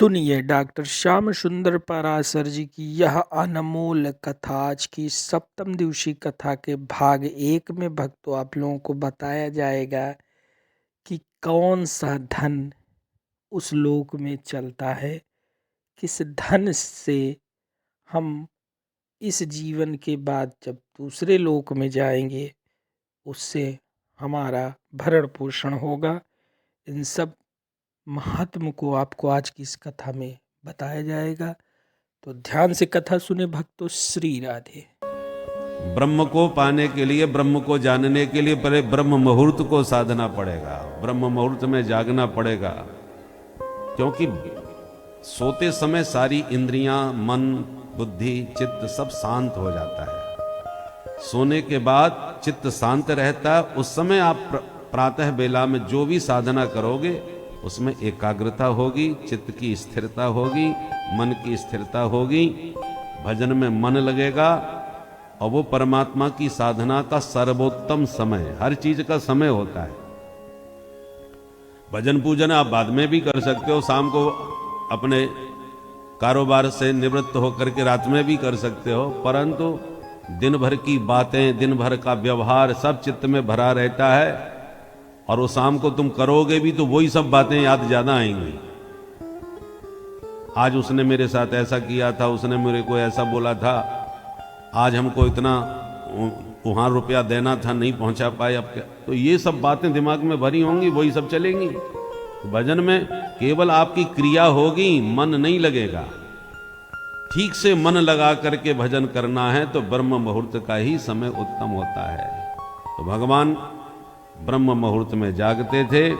सुनिए डॉक्टर श्याम सुंदर पराशर जी की यह अनमोल कथा। आज की सप्तम दिवसीय कथा के भाग 1 में भक्तों आप लोगों को बताया जाएगा कि कौन सा धन उस लोक में चलता है, किस धन से हम इस जीवन के बाद जब दूसरे लोक में जाएंगे उससे हमारा भरण पोषण होगा। इन सब महात्म को आपको आज की इस कथा में बताया जाएगा, तो ध्यान से कथा सुने भक्तों। श्री राधे। ब्रह्म को पाने के लिए, ब्रह्म को जानने के लिए पहले ब्रह्म मुहूर्त को साधना पड़ेगा, ब्रह्म मुहूर्त में जागना पड़ेगा। क्योंकि सोते समय सारी इंद्रियां, मन, बुद्धि, चित्त सब शांत हो जाता है। सोने के बाद चित्त शांत रहता है। उस समय आप प्रातः बेला में जो भी साधना करोगे उसमें एकाग्रता होगी, चित्त की स्थिरता होगी, मन की स्थिरता होगी, भजन में मन लगेगा। और वो परमात्मा की साधना का सर्वोत्तम समय, हर चीज का समय होता है। भजन पूजन आप बाद में भी कर सकते हो, शाम को अपने कारोबार से निवृत्त होकर के रात में भी कर सकते हो, परंतु दिन भर की बातें, दिन भर का व्यवहार सब चित्त में भरा रहता है। और वो शाम को तुम करोगे भी तो वही सब बातें याद ज्यादा आएंगी। आज उसने मेरे साथ ऐसा किया था, उसने मेरे को ऐसा बोला था, आज हमको इतना वहां रुपया देना था, नहीं पहुंचा पाए, अब क्या। तो ये सब बातें दिमाग में भरी होंगी, वही सब चलेंगी। भजन में केवल आपकी क्रिया होगी, मन नहीं लगेगा। ठीक से मन लगा करके भजन करना है तो ब्रह्म मुहूर्त का ही समय उत्तम होता है। तो भगवान ब्रह्म मुहूर्त में जागते थे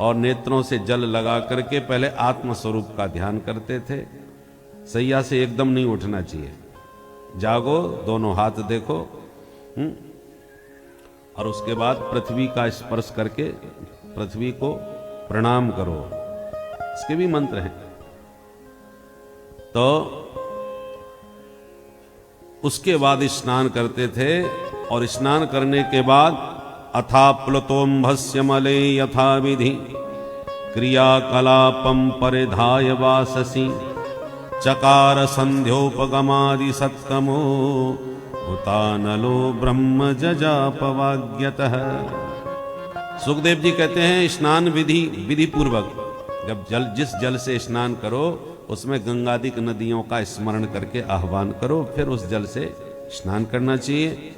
और नेत्रों से जल लगा करके पहले आत्म स्वरूप का ध्यान करते थे। सैया से एकदम नहीं उठना चाहिए, जागो, दोनों हाथ देखो, और उसके बाद पृथ्वी का स्पर्श करके पृथ्वी को प्रणाम करो। इसके भी मंत्र हैं। तो उसके बाद स्नान करते थे, और स्नान करने के बाद अथा प्लुतोम्भस्य मले यथा विधि क्रियाकलापम परिधाय वाससी चकार संध्योपगमादि सत्तमो उतानलो ब्रह्म जजापवाग्यतः। सुखदेव जी कहते हैं स्नान विधि पूर्वक जब जिस जल से स्नान करो उसमें गंगादिक नदियों का स्मरण करके आह्वान करो, फिर उस जल से स्नान करना चाहिए।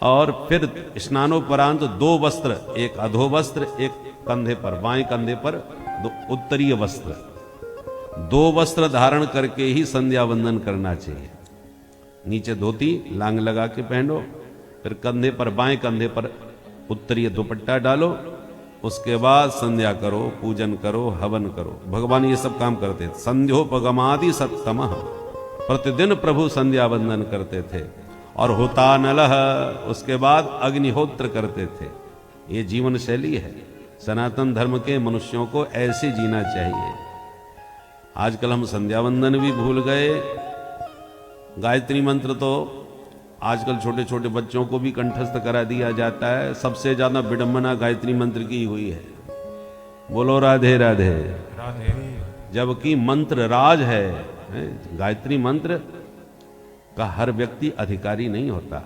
और फिर स्नानोपरांत 2 वस्त्र, एक अधो वस्त्र, एक कंधे पर, बाएं कंधे पर 2 उत्तरीय वस्त्र, 2 वस्त्र धारण करके ही संध्या वंदन करना चाहिए। नीचे धोती लांग लगा के पहनो, फिर कंधे पर, बाएं कंधे पर उत्तरीय दुपट्टा डालो, उसके बाद संध्या करो, पूजन करो, हवन करो। भगवान ये सब काम करते थे। संध्योपगमादि सत्तमः, प्रतिदिन प्रभु संध्या वंदन करते थे। और होता नलह, उसके बाद अग्निहोत्र करते थे। ये जीवन शैली है। सनातन धर्म के मनुष्यों को ऐसे जीना चाहिए। आजकल हम संध्या वंदन भी भूल गए। गायत्री मंत्र तो आजकल छोटे छोटे बच्चों को भी कंठस्थ करा दिया जाता है। सबसे ज्यादा विडंबना गायत्री मंत्र की हुई है। बोलो राधे राधे राधे। जबकि मंत्र राज है। गायत्री मंत्र का हर व्यक्ति अधिकारी नहीं होता।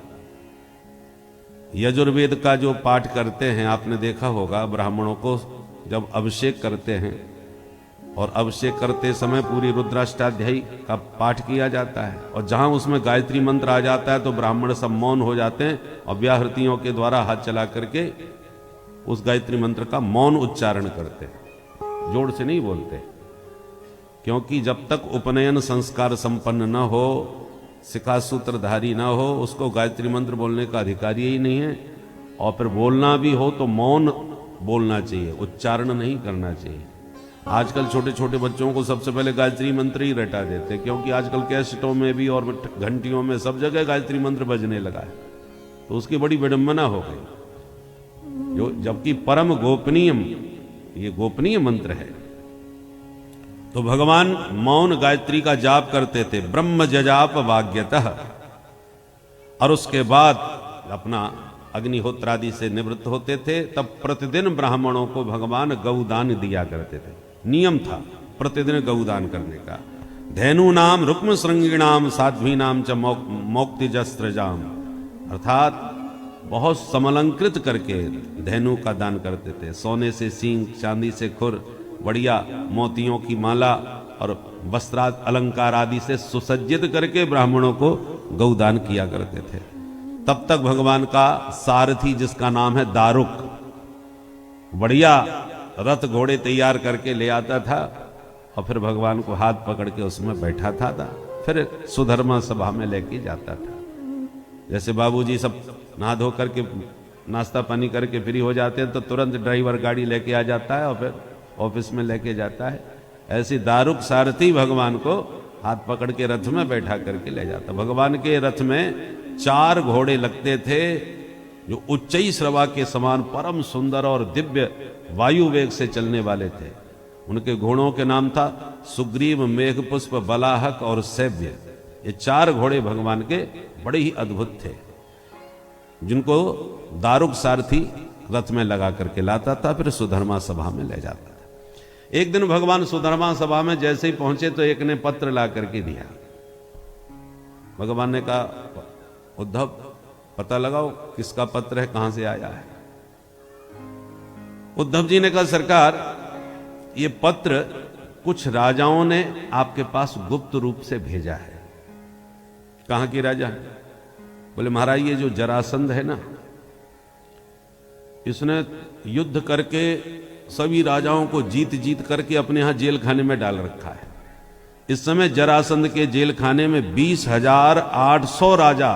यजुर्वेद का जो पाठ करते हैं, आपने देखा होगा, ब्राह्मणों को जब अभिषेक करते हैं और अभिषेक करते समय पूरी रुद्राष्टाध्यायी का पाठ किया जाता है, और जहां उसमें गायत्री मंत्र आ जाता है तो ब्राह्मण सब मौन हो जाते हैं और व्याहृतियों के द्वारा हाथ चला करके उस गायत्री मंत्र का मौन उच्चारण करते हैं, जोर से नहीं बोलते। क्योंकि जब तक उपनयन संस्कार संपन्न न हो, शिखा सूत्रधारी ना हो, उसको गायत्री मंत्र बोलने का अधिकारी ही नहीं है। और फिर बोलना भी हो तो मौन बोलना चाहिए, उच्चारण नहीं करना चाहिए। आजकल छोटे छोटे बच्चों को सबसे पहले गायत्री मंत्र ही रटा देते, क्योंकि आजकल कैसेटों में भी और घंटियों में सब जगह गायत्री मंत्र बजने लगा है, तो उसकी बड़ी विडंबना हो गई। जो जबकि परम गोपनीयम, ये गोपनीय मंत्र है। तो भगवान मौन गायत्री का जाप करते थे, ब्रह्म जजाप वाग्यतः। और उसके बाद अपना अग्निहोत्रादि से निवृत्त होते थे। तब प्रतिदिन ब्राह्मणों को भगवान गौदान दिया करते थे। नियम था प्रतिदिन गौदान करने का। धैनु नाम रुक्म श्रृंगिणाम साध्वी नाम च मौक्तिजस्त्रजाम, अर्थात बहुत समलंकृत करके धैनु का दान करते थे। सोने से सींग, चांदी से खुर, बढ़िया मोतियों की माला और वस्त्रा अलंकार आदि से सुसज्जित करके ब्राह्मणों को गौदान किया करते थे। तब तक भगवान का सारथी, जिसका नाम है दारुक, बढ़िया रथ घोड़े तैयार करके ले आता था और फिर भगवान को हाथ पकड़ के उसमें बैठाता था, फिर सुधर्मा सभा में लेके जाता था। जैसे बाबूजी सब नहा धो करके नाश्ता पानी करके फ्री हो जाते हैं तो तुरंत ड्राइवर गाड़ी लेके आ जाता है और फिर ऑफिस में लेके जाता है, ऐसे दारुक सारथी भगवान को हाथ पकड़ के रथ में बैठा करके ले जाता। भगवान के रथ में 4 घोड़े लगते थे जो उच्चई श्रवा के समान परम सुंदर और दिव्य वायु वेग से चलने वाले थे। उनके घोड़ों के नाम था सुग्रीव, मेघपुष्प, बलाहक और सैव्य। ये 4 घोड़े भगवान के बड़े ही अद्भुत थे, जिनको दारुक सारथी रथ में लगा करके लाता था, फिर सुधर्मा सभा में ले जाता था। एक दिन भगवान सुधर्मा सभा में जैसे ही पहुंचे तो एक ने पत्र ला करके दिया। भगवान ने कहा, उद्धव पता लगाओ किसका पत्र है, कहां से आया है। उद्धव जी ने कहा, सरकार ये पत्र कुछ राजाओं ने आपके पास गुप्त रूप से भेजा है। कहां की राजा है? बोले महाराज ये जो जरासंध है ना, इसने युद्ध करके सभी राजाओं को जीत जीत करके अपने यहां जेल खाने में डाल रखा है। इस समय जरासंध के जेल खाने में 20,800 राजा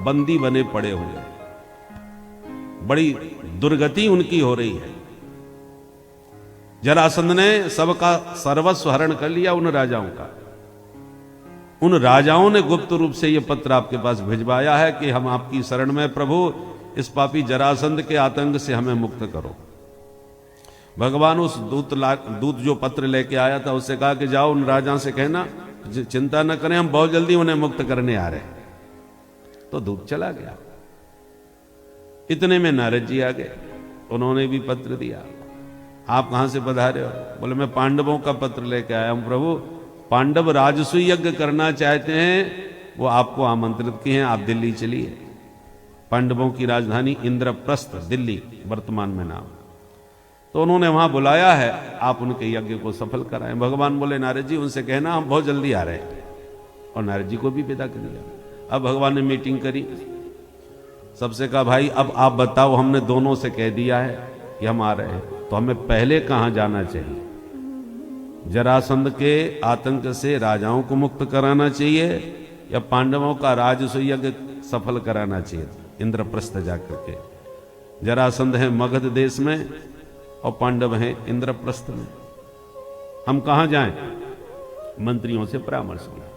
बंदी बने पड़े हुए हैं। बड़ी दुर्गति उनकी हो रही है। जरासंध ने सबका सर्वस्व हरण कर लिया उन राजाओं का। उन राजाओं ने गुप्त रूप से यह पत्र आपके पास भिजवाया है कि हम आपकी शरण में प्रभु, इस पापी जरासंध के आतंक से हमें मुक्त करो। भगवान उस दूत जो पत्र लेके आया था उससे कहा कि जाओ उन राजा से कहना चिंता न करें, हम बहुत जल्दी उन्हें मुक्त करने आ रहे हैं। तो दूत चला गया। इतने में नारद जी आ गए, उन्होंने भी पत्र दिया। आप कहां से पधारे हो? बोले मैं पांडवों का पत्र लेके आया हूं प्रभु। पांडव राजसूय यज्ञ करना चाहते हैं, वो आपको आमंत्रित किए हैं, आप दिल्ली चलिए। पांडवों की राजधानी इंद्रप्रस्थ, दिल्ली वर्तमान में नाम। तो उन्होंने वहां बुलाया है, आप उनके यज्ञ को सफल कराएं। भगवान बोले नारद जी उनसे कहना हम बहुत जल्दी आ रहे हैं, और नारद जी को भी विदा कर दिया। अब भगवान ने मीटिंग करी, सबसे कहा भाई अब आप बताओ, हमने दोनों से कह दिया है कि हम आ रहे हैं, तो हमें पहले कहां जाना चाहिए? जरासंध के आतंक से राजाओं को मुक्त कराना चाहिए या पांडवों का राजसूय यज्ञ सफल कराना चाहिए इंद्रप्रस्थ जाकर के? जरासंध है मगध देश में और पांडव हैं इंद्रप्रस्थ में। हम कहां जाएं? मंत्रियों से परामर्श किया।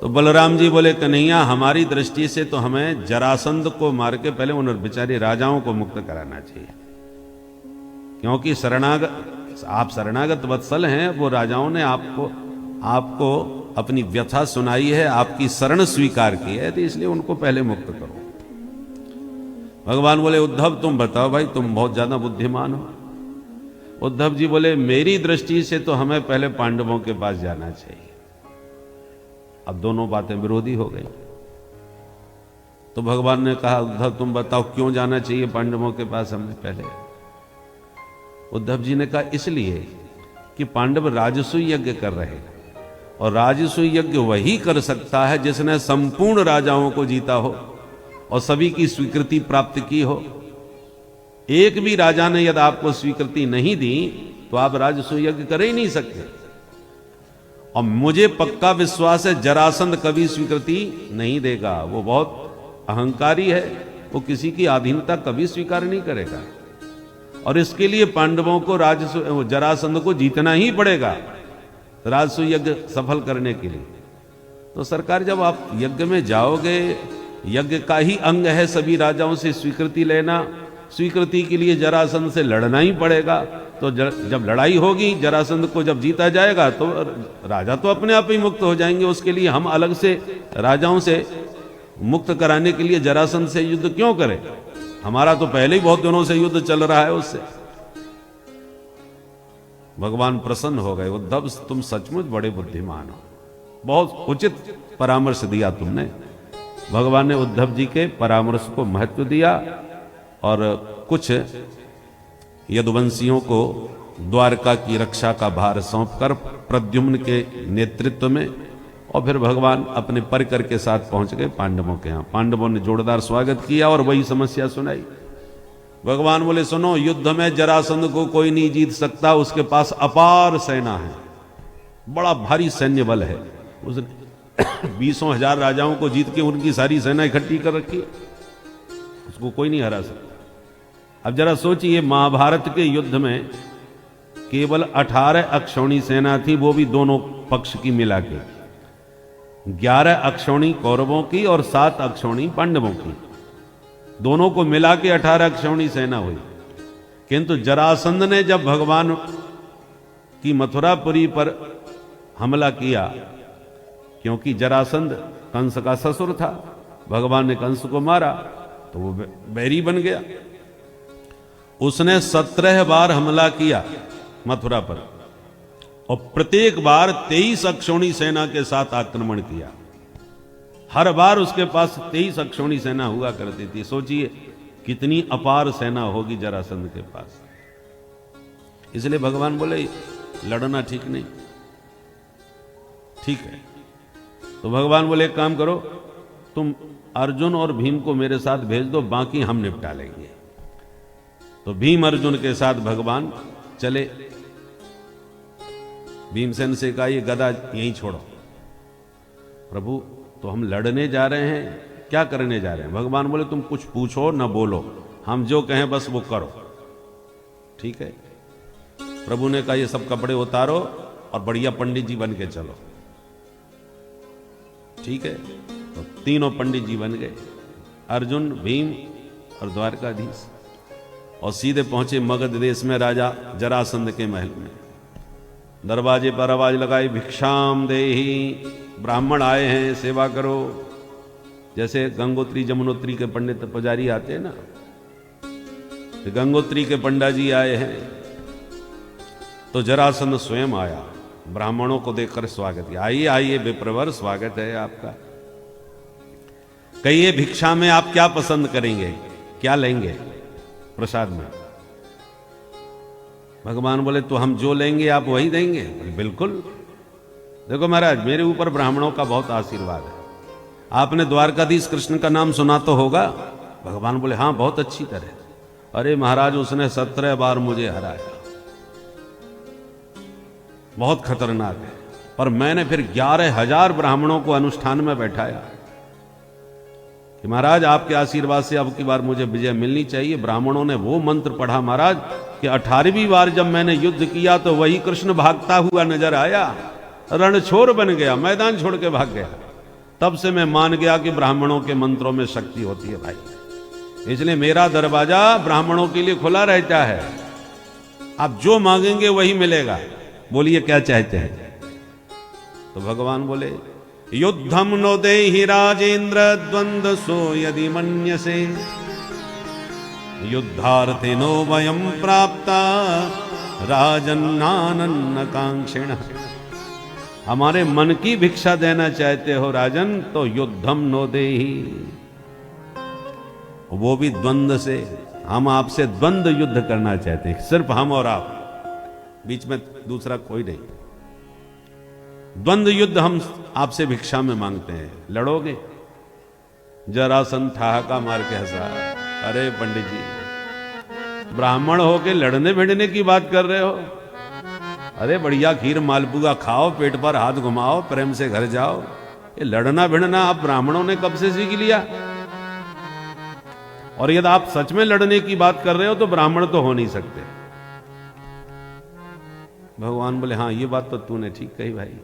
तो बलराम जी बोले कन्हैया हमारी दृष्टि से तो हमें जरासंध को मार के पहले उन बेचारे राजाओं को मुक्त कराना चाहिए, क्योंकि आप शरणागत वत्सल हैं। वो राजाओं ने आपको अपनी व्यथा सुनाई है, आपकी शरण स्वीकार की है, तो इसलिए उनको पहले मुक्त करो। भगवान बोले उद्धव तुम बताओ भाई, तुम बहुत ज्यादा बुद्धिमान हो। उद्धव जी बोले मेरी दृष्टि से तो हमें पहले पांडवों के पास जाना चाहिए। अब दोनों बातें विरोधी हो गई। तो भगवान ने कहा उद्धव तुम बताओ क्यों जाना चाहिए पांडवों के पास हमें पहले? उद्धव जी ने कहा इसलिए कि पांडव राजसूय यज्ञ कर रहे हैं, और राजसूय यज्ञ वही कर सकता है जिसने संपूर्ण राजाओं को जीता हो और सभी की स्वीकृति प्राप्त की हो। एक भी राजा ने यदि आपको स्वीकृति नहीं दी तो आप राजसूय यज्ञ कर ही नहीं सकते। और मुझे पक्का विश्वास है जरासंध कभी स्वीकृति नहीं देगा। वो बहुत अहंकारी है, वो किसी की अधीनता कभी स्वीकार नहीं करेगा। और इसके लिए पांडवों को जरासंध को जीतना ही पड़ेगा राजसूय यज्ञ सफल करने के लिए। तो सरकार जब आप यज्ञ में जाओगे, यज्ञ का ही अंग है सभी राजाओं से स्वीकृति लेना, स्वीकृति के लिए जरासंध से लड़ना ही पड़ेगा। तो जब लड़ाई होगी, जरासंध को जब जीता जाएगा तो राजा तो अपने आप ही मुक्त हो जाएंगे। उसके लिए हम अलग से राजाओं से मुक्त कराने के लिए जरासंध से युद्ध क्यों करें? हमारा तो पहले ही बहुत दिनों से युद्ध चल रहा है उससे। भगवान प्रसन्न हो गए, उद्धव तुम सचमुच बड़े बुद्धिमान हो, बहुत उचित परामर्श दिया तुमने। भगवान ने उद्धव जी के परामर्श को महत्व दिया और कुछ यदुवंशियों को द्वारका की रक्षा का भार सौंपकर प्रद्युम्न के नेतृत्व में, और फिर भगवान अपने परिकर के साथ पहुंच गए पांडवों के यहाँ। पांडवों ने जोरदार स्वागत किया और वही समस्या सुनाई। भगवान बोले सुनो, युद्ध में जरासंध को कोई नहीं जीत सकता, उसके पास अपार सेना है, बड़ा भारी सैन्य बल है। उसने 20,000 राजाओं को जीत के उनकी सारी सेना इकट्ठी कर रखी है, उसको कोई नहीं हरा सकता। अब जरा सोचिए, महाभारत के युद्ध में केवल 18 अक्षौणी सेना थी, वो भी दोनों पक्ष की मिला के। 11 अक्षौणी कौरवों की और 7 अक्षौणी पांडवों की, दोनों को मिला के 18 अक्षौणी सेना हुई। किंतु जरासंध ने जब भगवान की मथुरापुरी पर हमला किया, क्योंकि जरासंध कंस का ससुर था, भगवान ने कंस को मारा तो वो बैरी बन गया। उसने 17 बार हमला किया मथुरा पर, और प्रत्येक बार 23 अक्षौणी सेना के साथ आक्रमण किया। हर बार उसके पास 23 अक्षौणी सेना हुआ करती थी। सोचिए कितनी अपार सेना होगी जरासंध के पास। इसलिए भगवान बोले लड़ना ठीक नहीं। ठीक है, तो भगवान बोले एक काम करो, तुम अर्जुन और भीम को मेरे साथ भेज दो, बाकी हम निपटा लेंगे। तो भीम अर्जुन के साथ भगवान चले। भीमसेन से कहा ये गदा यहीं छोड़ो। प्रभु तो हम लड़ने जा रहे हैं, क्या करने जा रहे हैं? भगवान बोले तुम कुछ पूछो न बोलो, हम जो कहें बस वो करो। ठीक है। प्रभु ने कहा ये सब कपड़े उतारो और बढ़िया पंडित जी बन के चलो। ठीक है, तो तीनों पंडित जी बन गए, अर्जुन, भीम और द्वारकाधीश, और सीधे पहुंचे मगध देश में राजा जरासंध के महल में। दरवाजे पर आवाज लगाई, भिक्षाम देहि, ब्राह्मण आए हैं, सेवा करो। जैसे गंगोत्री जमुनोत्री के पंडित पुजारी आते हैं ना, तो गंगोत्री के पंडा जी आए हैं। तो जरासंध स्वयं आया, ब्राह्मणों को देखकर स्वागत किया। आइए आइए विप्रवर, स्वागत है आपका। कहिए भिक्षा में आप क्या पसंद करेंगे, क्या लेंगे प्रसाद में? भगवान बोले तो हम जो लेंगे आप वही देंगे? बिल्कुल। देखो महाराज, मेरे ऊपर ब्राह्मणों का बहुत आशीर्वाद है। आपने द्वारकाधीश कृष्ण का नाम सुना तो होगा? भगवान बोले हाँ, बहुत अच्छी तरह। अरे महाराज, उसने 17 बार मुझे हराया, बहुत खतरनाक है। पर मैंने फिर 11,000 ब्राह्मणों को अनुष्ठान में बैठाया कि महाराज आपके आशीर्वाद से अब की बार मुझे विजय मिलनी चाहिए। ब्राह्मणों ने वो मंत्र पढ़ा महाराज कि 18वीं बार जब मैंने युद्ध किया तो वही कृष्ण भागता हुआ नजर आया, रणछोर बन गया, मैदान छोड़ के भाग गया। तब से मैं मान गया कि ब्राह्मणों के मंत्रों में शक्ति होती है भाई। इसलिए मेरा दरवाजा ब्राह्मणों के लिए खुला रहता है, आप जो मांगेंगे वही मिलेगा। बोलिए क्या चाहते हैं? तो भगवान बोले युद्धम नो देहि राजेंद्र द्वंद्व सो यदि मन्यसे, युद्धार्थे नो वयम प्राप्ता राजन्नानन्न कांक्षिण। हमारे मन की भिक्षा देना चाहते हो राजन, तो युद्धम नो देहि, वो भी द्वंद्व से। हम आपसे द्वंद्व युद्ध करना चाहते हैं, सिर्फ हम और आप, बीच में दूसरा कोई नहीं। द्वंद्व युद्ध हम आपसे भिक्षा में मांगते हैं, लड़ोगे? जरासंध ठहाका मार के हंसा। अरे पंडित जी, ब्राह्मण होके लड़ने भिड़ने की बात कर रहे हो? अरे बढ़िया खीर मालपुआ खाओ, पेट पर हाथ घुमाओ, प्रेम से घर जाओ। ये लड़ना भिड़ना आप ब्राह्मणों ने कब से सीख लिया? और यदि आप सच में लड़ने की बात कर रहे हो तो ब्राह्मण तो हो नहीं सकते। भगवान बोले हाँ, ये बात तो तूने ठीक कही भाई।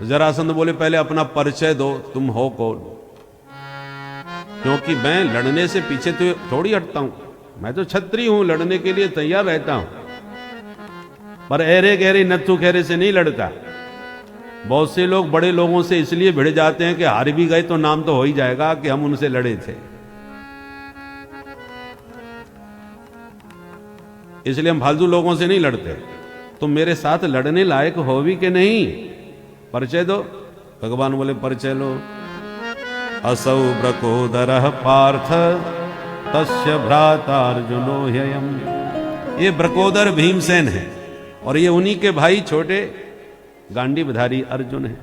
जरासंध बोले पहले अपना परिचय दो, तुम हो कौन? क्योंकि मैं लड़ने से पीछे तो थोड़ी हटता हूं, मैं तो क्षत्रिय हूं, लड़ने के लिए तैयार रहता हूं, पर ऐरे गहरे नत्थु खेरे से नहीं लड़ता। बहुत से लोग बड़े लोगों से इसलिए भिड़ जाते हैं कि हार भी गए तो नाम तो हो ही जाएगा कि हम उनसे लड़े थे। इसलिए हम फालतू लोगों से नहीं लड़ते। तुम मेरे साथ लड़ने लायक हो भी कि नहीं, परिचय दो। भगवान बोले परिचय लो। असौ ब्रकोदरः पार्थ तस्य भ्राता अर्जुनो ह्ययम्। ये ब्रकोदर भीमसेन है और ये उन्हीं के भाई छोटे गांडीवधारी अर्जुन है।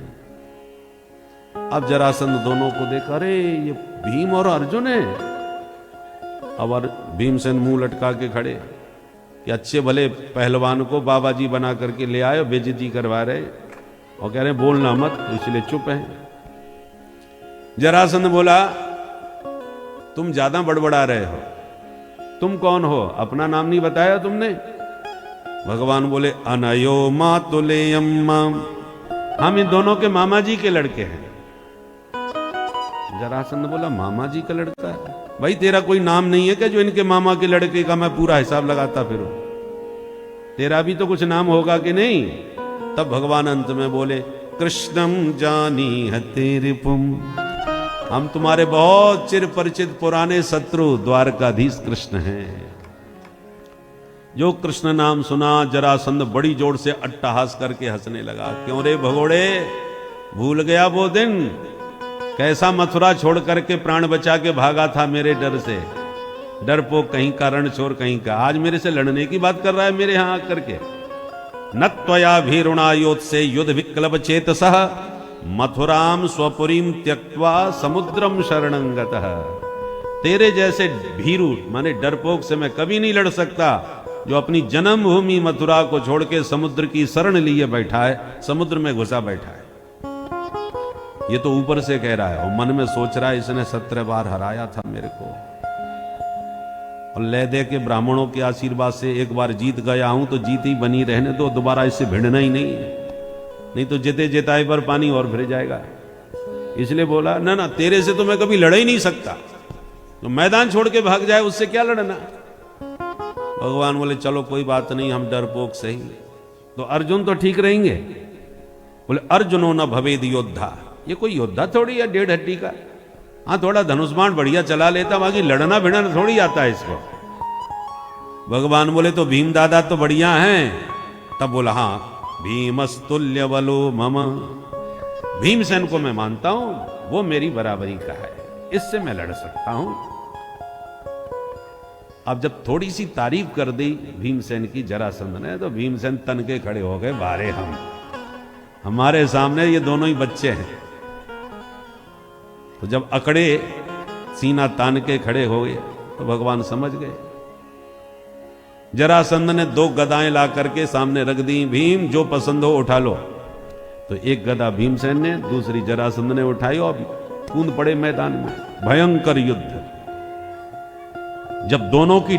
अब जरासंध दोनों को देखा, अरे ये भीम और अर्जुन है। अब भीमसेन मुंह लटका के खड़े कि अच्छे भले पहलवान को बाबा जी बना करके ले आए, बेइज्जती करवा रहे और कह रहे बोलना मत, तो इसलिए चुप है। जरासंध बोला तुम ज्यादा बड़बड़ा रहे हो, तुम कौन हो, अपना नाम नहीं बताया तुमने। भगवान बोले अनयो मातुलेयम माम, हम इन दोनों के मामा जी के लड़के हैं। जरासंध बोला मामा जी का लड़का है? भाई तेरा कोई नाम नहीं है क्या जो इनके मामा के लड़के का मैं पूरा हिसाब लगाता फिरूं? तेरा भी तो कुछ नाम होगा कि नहीं? तब भगवान अंत में बोले कृष्णम जानी हते रिपुम, हम तुम्हारे बहुत चिर परिचित पुराने शत्रु द्वारकाधीश कृष्ण हैं। जो कृष्ण नाम सुना जरासंध बड़ी जोर से अट्टहास करके हंसने लगा। क्यों रे भगोड़े, भूल गया वो दिन कैसा मथुरा छोड़ करके प्राण बचा के भागा था मेरे डर से? डरपोक कहीं का, रणछोर कहीं का, आज मेरे से लड़ने की बात कर रहा है मेरे यहां आकर के। न त्वया भीरुणायोत से युद्ध विक्लव चेतसः मथुराम स्वपुरीम त्यक्त्वा समुद्रम शरणंगतः। तेरे जैसे भीरु माने डरपोक से मैं कभी नहीं लड़ सकता, जो अपनी जन्मभूमि मथुरा को छोड़ के समुद्र की शरण लिए बैठा है, समुद्र में घुसा बैठा है। ये तो ऊपर से कह रहा है और मन में सोच रहा है इसने 17 बार हराया था मेरे को, और ले दे के ब्राह्मणों के आशीर्वाद से एक बार जीत गया हूं तो जीत ही बनी रहने दो, दोबारा इससे भिड़ना ही नहीं है, नहीं तो जिते जिताए पर पानी और भर जाएगा। इसलिए बोला ना ना तेरे से तो मैं कभी लड़ ही नहीं सकता, तो मैदान छोड़ के भाग जाए उससे क्या लड़ना। भगवान बोले चलो कोई बात नहीं, हम डरपोक सही, तो अर्जुन तो ठीक रहेंगे। बोले अर्जुनो न भवेद योद्धा, ये कोई योद्धा थोड़ी है 1.5 हड्डी का। हाँ थोड़ा धनुष्बाण बढ़िया चला लेता, बाकी लड़ना भिड़ना थोड़ी आता है इसको। भगवान बोले तो भीम दादा तो बढ़िया हैं। तब बोला हाँ भीमस्तुल्य बलो मम, भीमसेन को मैं मानता हूं, वो मेरी बराबरी का है, इससे मैं लड़ सकता हूं। अब जब थोड़ी सी तारीफ कर दी भीमसेन की जरासंध ने, तो भीमसेन तन के खड़े हो गए, बारे हम हमारे सामने ये दोनों ही बच्चे हैं। तो जब अकड़े सीना तान के खड़े हो गए तो भगवान समझ गए। जरासंध ने 2 गदाएं ला करके सामने रख दी, भीम जो पसंद हो उठा लो। तो एक गदा भीमसेन ने, दूसरी जरासंध ने उठाई और कूद पड़े मैदान में। भयंकर युद्ध। जब दोनों की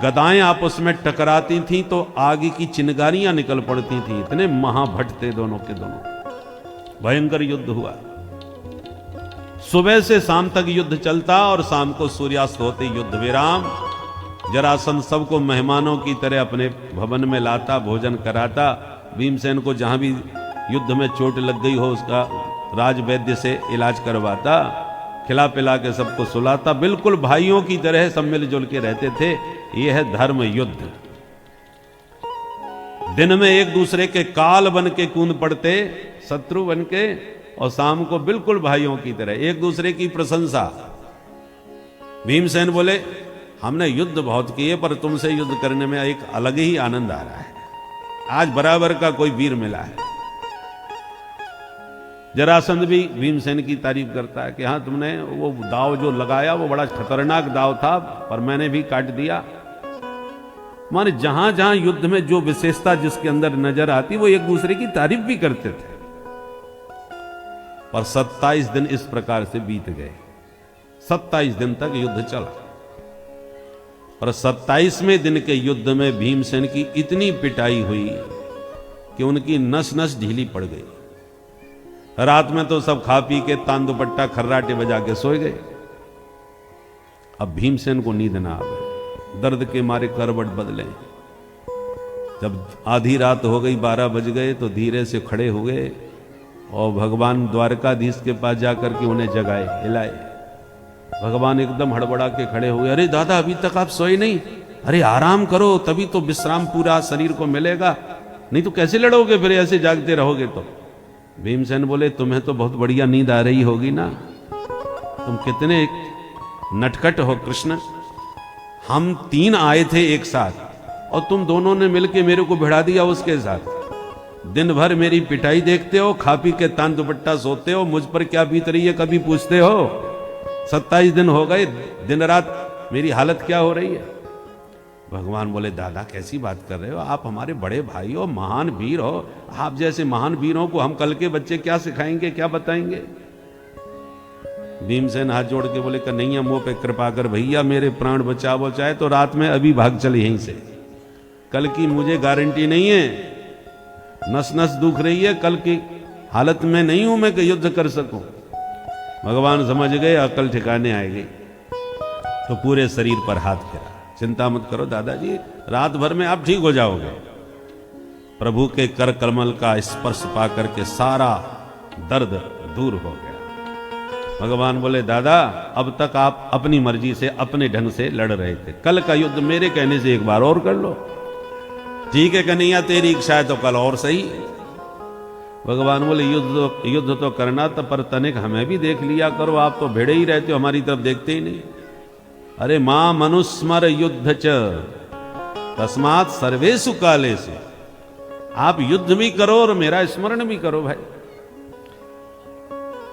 गदाएं आपस में टकराती थीं तो आग की चिंगारियां निकल पड़ती थी, इतने महाभट्ट थे दोनों के दोनों। भयंकर युद्ध हुआ। सुबह से शाम तक युद्ध चलता और शाम को सूर्यास्त होते युद्ध विराम। जरासंध सबको मेहमानों की तरह अपने भवन में लाता, भोजन कराता। भीमसेन को जहां भी युद्ध में चोट लग गई हो उसका राजवैद्य से इलाज करवाता, खिला पिला के सबको सुलाता। बिल्कुल भाइयों की तरह सब मिलजुल के रहते थे। यह है धर्म युद्ध। दिन में एक दूसरे के काल बन के कूद पड़ते, शत्रु बन के, और शाम को बिल्कुल भाइयों की तरह एक दूसरे की प्रशंसा। भीमसेन बोले हमने युद्ध बहुत किए पर तुमसे युद्ध करने में एक अलग ही आनंद आ रहा है, आज बराबर का कोई वीर मिला है। जरासंध भी भीमसेन की तारीफ करता है कि हाँ तुमने वो दाव जो लगाया वो बड़ा खतरनाक दाव था, पर मैंने भी काट दिया। माने जहां जहां युद्ध में जो विशेषता जिसके अंदर नजर आती वो एक दूसरे की तारीफ भी करते थे। पर 27 दिन इस प्रकार से बीत गए। 27 दिन तक युद्ध चला और 27वें दिन के युद्ध में भीमसेन की इतनी पिटाई हुई कि उनकी नस नस ढीली पड़ गई। रात में तो सब खा पी के तान दुपट्टा खर्राटे बजा के सोए गए। अब भीमसेन को नींद ना आवे, दर्द के मारे करवट बदले। जब आधी रात हो गई, 12 बज गए, तो धीरे से खड़े हुए और भगवान द्वारकाधीश के पास जाकर के उन्हें जगाए, हिलाए। भगवान एकदम हड़बड़ा के खड़े हुए, अरे दादा अभी तक आप सोए नहीं, अरे आराम करो, तभी तो विश्राम पूरा शरीर को मिलेगा, नहीं तो कैसे लड़ोगे फिर ऐसे जागते रहोगे तो। भीमसेन बोले तुम्हें तो बहुत बढ़िया नींद आ रही होगी ना, तुम कितने नटखट हो कृष्ण। हम 3 आए थे एक साथ और तुम दोनों ने मिलके मेरे को भिड़ा दिया उसके साथ। दिन भर मेरी पिटाई देखते हो, खा पी के तान दुपट्टा सोते हो, मुझ पर क्या बीत रही है कभी पूछते हो। 27 दिन हो गए, दिन रात मेरी हालत क्या हो रही है। भगवान बोले दादा कैसी बात कर रहे हो, आप हमारे बड़े भाई हो, महान वीर हो, आप जैसे महान वीरों को हम कल के बच्चे क्या सिखाएंगे, क्या बताएंगे। भीमसेन हाथ जोड़ के बोले कन्हैया मुंह पे कृपा कर भैया, मेरे प्राण बचाओ, चाहे तो रात में अभी भाग चल यहीं से, कल की मुझे गारंटी नहीं है, नस नस दुख रही है, कल की हालत में नहीं हूं मैं कि युद्ध कर सकूं। भगवान समझ गए अकल ठिकाने आएगी, तो पूरे शरीर पर हाथ फेरा, चिंता मत करो दादाजी, रात भर में आप ठीक हो जाओगे। प्रभु के कर कमल का स्पर्श पा करके सारा दर्द दूर हो गया। भगवान बोले दादा अब तक आप अपनी मर्जी से अपने ढंग से लड़ रहे थे, कल का युद्ध मेरे कहने से एक बार और कर लो। ठीक है कन्हैया तेरी इच्छा है तो कल और सही। भगवान बोले युद्ध तो करना था, पर तनिक हमें भी देख लिया करो, आप तो भिड़े ही रहते हो, हमारी तरफ देखते ही नहीं। अरे मां मनुस्मर युद्ध च तस्मात् सर्वेषु कालेषु, आप युद्ध भी करो और मेरा स्मरण भी करो भाई।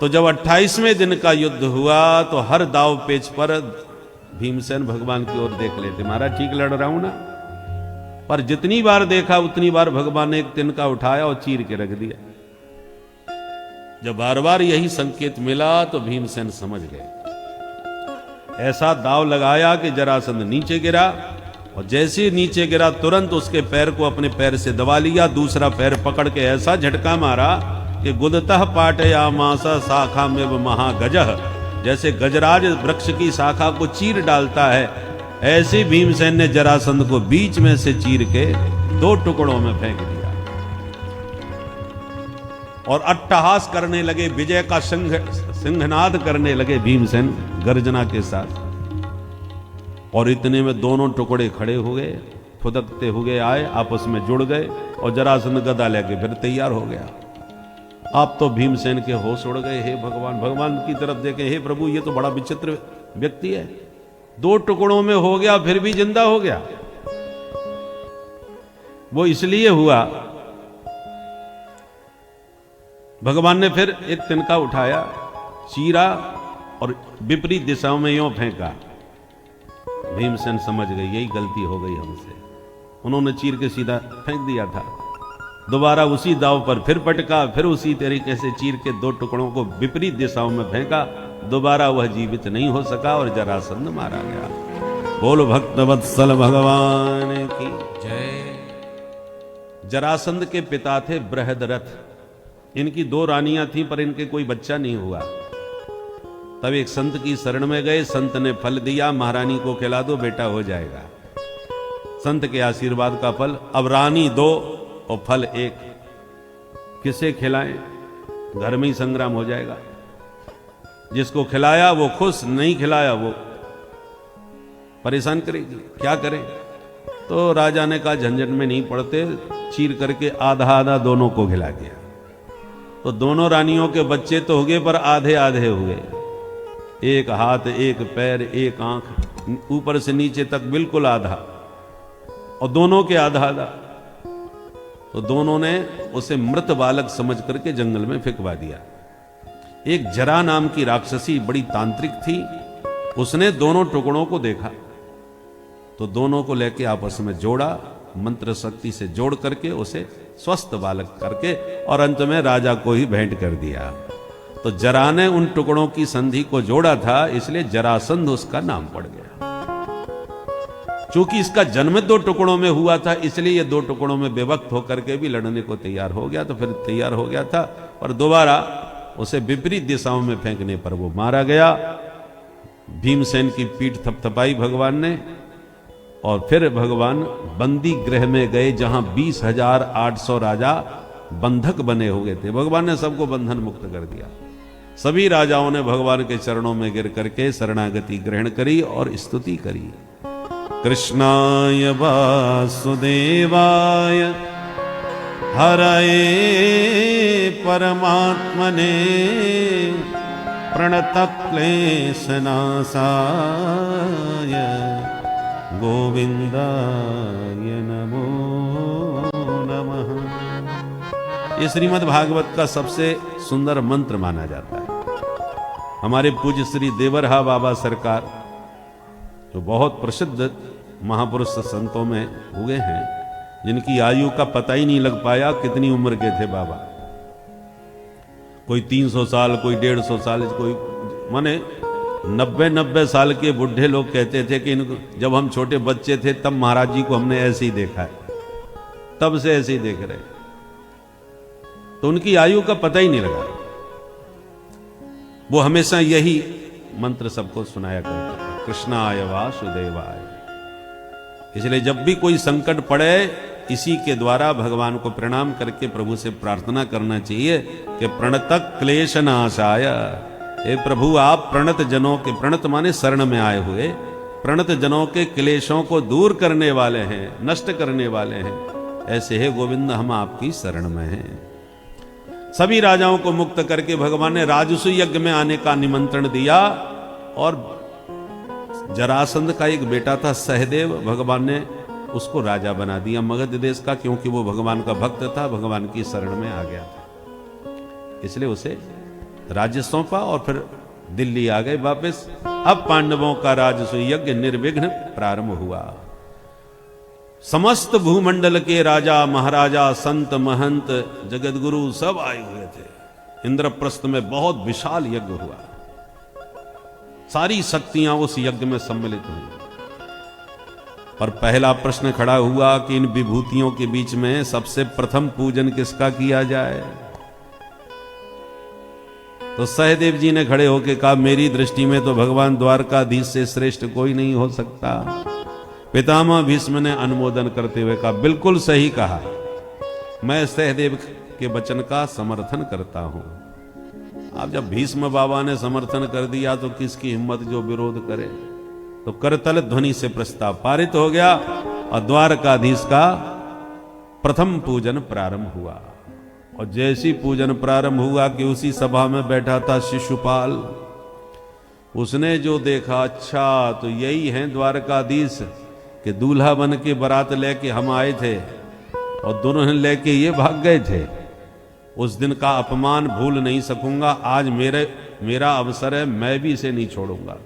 तो जब 28वें दिन का युद्ध हुआ तो हर दाव पेच पर भीमसेन भगवान की ओर देख लेते, महाराज ठीक लड़ रहा हूं ना। पर जितनी बार देखा उतनी बार भगवान ने एक तिनका उठाया और चीर के रख दिया। जब बार बार यही संकेत मिला तो भीमसेन समझ गए, ऐसा दाव लगाया कि जरासंध नीचे गिरा, और जैसे नीचे गिरा तुरंत उसके पैर को अपने पैर से दबा लिया, दूसरा पैर पकड़ के ऐसा झटका मारा कि गुदतः पाटयामासा शाखा में महागजः, जैसे गजराज वृक्ष की शाखा को चीर डालता है, ऐसे भीमसेन ने जरासंध को बीच में से चीर के 2 टुकड़ों में फेंक दिया और अट्टहास करने लगे, विजय का सिंहनाद करने लगे भीमसेन गर्जना के साथ। और इतने में दोनों टुकड़े खड़े हो गए, फुदकते हुए आए, आपस में जुड़ गए और जरासंध गदा लेके फिर तैयार हो गया। आप तो भीमसेन के होश उड़ गए, हे भगवान, भगवान की तरफ देखे, हे प्रभु ये तो बड़ा विचित्र व्यक्ति है, 2 टुकड़ों में हो गया फिर भी जिंदा हो गया। वो इसलिए हुआ, भगवान ने फिर एक तिनका उठाया, चीरा और विपरीत दिशाओं में यूं फेंका। भीमसेन समझ गए यही गलती हो गई हमसे, उन्होंने चीर के सीधा फेंक दिया था। दोबारा उसी दाव पर फिर पटका, फिर उसी तरीके से चीर के 2 टुकड़ों को विपरीत दिशाओं में फेंका, दोबारा वह जीवित नहीं हो सका और जरासंध मारा गया। बोल भक्त वत्सल भगवान की जय। जरासंध के पिता थे बृहदरथ, इनकी 2 रानियां थीं पर इनके कोई बच्चा नहीं हुआ। तब एक संत की शरण में गए, संत ने फल दिया, महारानी को खिला दो बेटा हो जाएगा। संत के आशीर्वाद का फल, अब रानी 2 और फल 1, किसे खिलाएं, घर में ही संग्राम हो जाएगा। जिसको खिलाया वो खुश, नहीं खिलाया वो परेशान करेगी, क्या करें। तो राजा ने कहा झंझट में नहीं पड़ते, चीर करके आधा आधा दोनों को खिला दिया। तो दोनों रानियों के बच्चे तो हो गए पर आधे आधे हुए, एक हाथ, एक पैर, एक आंख, ऊपर से नीचे तक बिल्कुल आधा, और दोनों के आधा आधा। तो दोनों ने उसे मृत बालक समझ करके जंगल में फेंकवा दिया। एक जरा नाम की राक्षसी बड़ी तांत्रिक थी, उसने दोनों टुकड़ों को देखा तो दोनों को लेके आपस में जोड़ा, मंत्र शक्ति से जोड़ करके उसे स्वस्थ बालक करके, और अंत में राजा को ही भेंट कर दिया। तो जरा ने उन टुकड़ों की संधि को जोड़ा था, इसलिए जरासंध उसका नाम पड़ गया। चूंकि इसका जन्म 2 टुकड़ों में हुआ था, इसलिए ये 2 टुकड़ों में विभक्त होकर के भी लड़ने को तैयार हो गया। तो फिर तैयार हो गया था, पर दोबारा उसे विपरीत दिशाओं में फेंकने पर वो मारा गया। भीमसेन की पीठ थपथपाई भगवान ने, और फिर भगवान बंदी गृह में गए, जहां 20,800 राजा बंधक बने हुए थे। भगवान ने सबको बंधन मुक्त कर दिया। सभी राजाओं ने भगवान के चरणों में गिर करके शरणागति ग्रहण करी और स्तुति करी। कृष्णाय वासुदेवाय हरये परमात्मने प्रणतक्लेशनाशाय गोविंदाय नमो नमः। ये श्रीमद् भागवत का सबसे सुंदर मंत्र माना जाता है। हमारे पूज्य श्री देवरहा बाबा सरकार, जो बहुत प्रसिद्ध महापुरुष संतों में हुए हैं, जिनकी आयु का पता ही नहीं लग पाया कितनी उम्र के थे बाबा। कोई 300 साल, कोई 150 साल, कोई माने 90 साल के बुढ़े लोग कहते थे कि इनको, जब हम छोटे बच्चे थे तब महाराज जी को हमने ऐसे ही देखा है, तब से ऐसे ही देख रहे। तो उनकी आयु का पता ही नहीं लगा। वो हमेशा यही मंत्र सबको सुनाया करते थे, कृष्णाय वासुदेवाय। इसलिए जब भी कोई संकट पड़े, इसी के द्वारा भगवान को प्रणाम करके प्रभु से प्रार्थना करना चाहिए कि प्रणतक क्लेश नाशाय। हे प्रभु, आप प्रणत जनों के, प्रणत माने शरण में आए हुए, प्रणत जनों के क्लेशों को दूर करने वाले हैं, नष्ट करने वाले हैं। ऐसे हे गोविंद, हम आपकी शरण में हैं। सभी राजाओं को मुक्त करके भगवान ने राजसु यज्ञ में आने का निमंत्रण दिया। और जरासंध का एक बेटा था सहदेव, भगवान ने उसको राजा बना दिया मगध देश का, क्योंकि वो भगवान का भक्त था, भगवान की शरण में आ गया था। इसलिए उसे राज्य सौंपा और फिर दिल्ली आ गए वापस। अब पांडवों का राजसु यज्ञ निर्विघ्न प्रारंभ हुआ। समस्त भूमंडल के राजा महाराजा, संत महंत, जगतगुरु सब आए हुए थे। इंद्रप्रस्थ में बहुत विशाल यज्ञ हुआ। सारी शक्तियां उस यज्ञ में सम्मिलित हुई। पर पहला प्रश्न खड़ा हुआ कि इन विभूतियों के बीच में सबसे प्रथम पूजन किसका किया जाए। तो सहदेव जी ने खड़े होकर कहा, मेरी दृष्टि में तो भगवान द्वारकाधीश से श्रेष्ठ कोई नहीं हो सकता। पितामह भीष्म ने अनुमोदन करते हुए कहा, बिल्कुल सही कहा, मैं सहदेव के वचन का समर्थन करता हूं। अब जब भीष्म बाबा ने समर्थन कर दिया तो किसकी हिम्मत जो विरोध करे। तो करतल ध्वनि से प्रस्ताव पारित हो गया और द्वारकाधीश का प्रथम पूजन प्रारंभ हुआ। और जैसी पूजन प्रारंभ हुआ कि उसी सभा में बैठा था शिशुपाल। उसने जो देखा, अच्छा तो यही है द्वारकाधीश कि दूल्हा बन के बारात लेके हम आए थे और दोनों लेके ये भाग गए थे। उस दिन का अपमान भूल नहीं सकूंगा। आज मेरा अवसर है, मैं भी इसे नहीं छोड़ूंगा।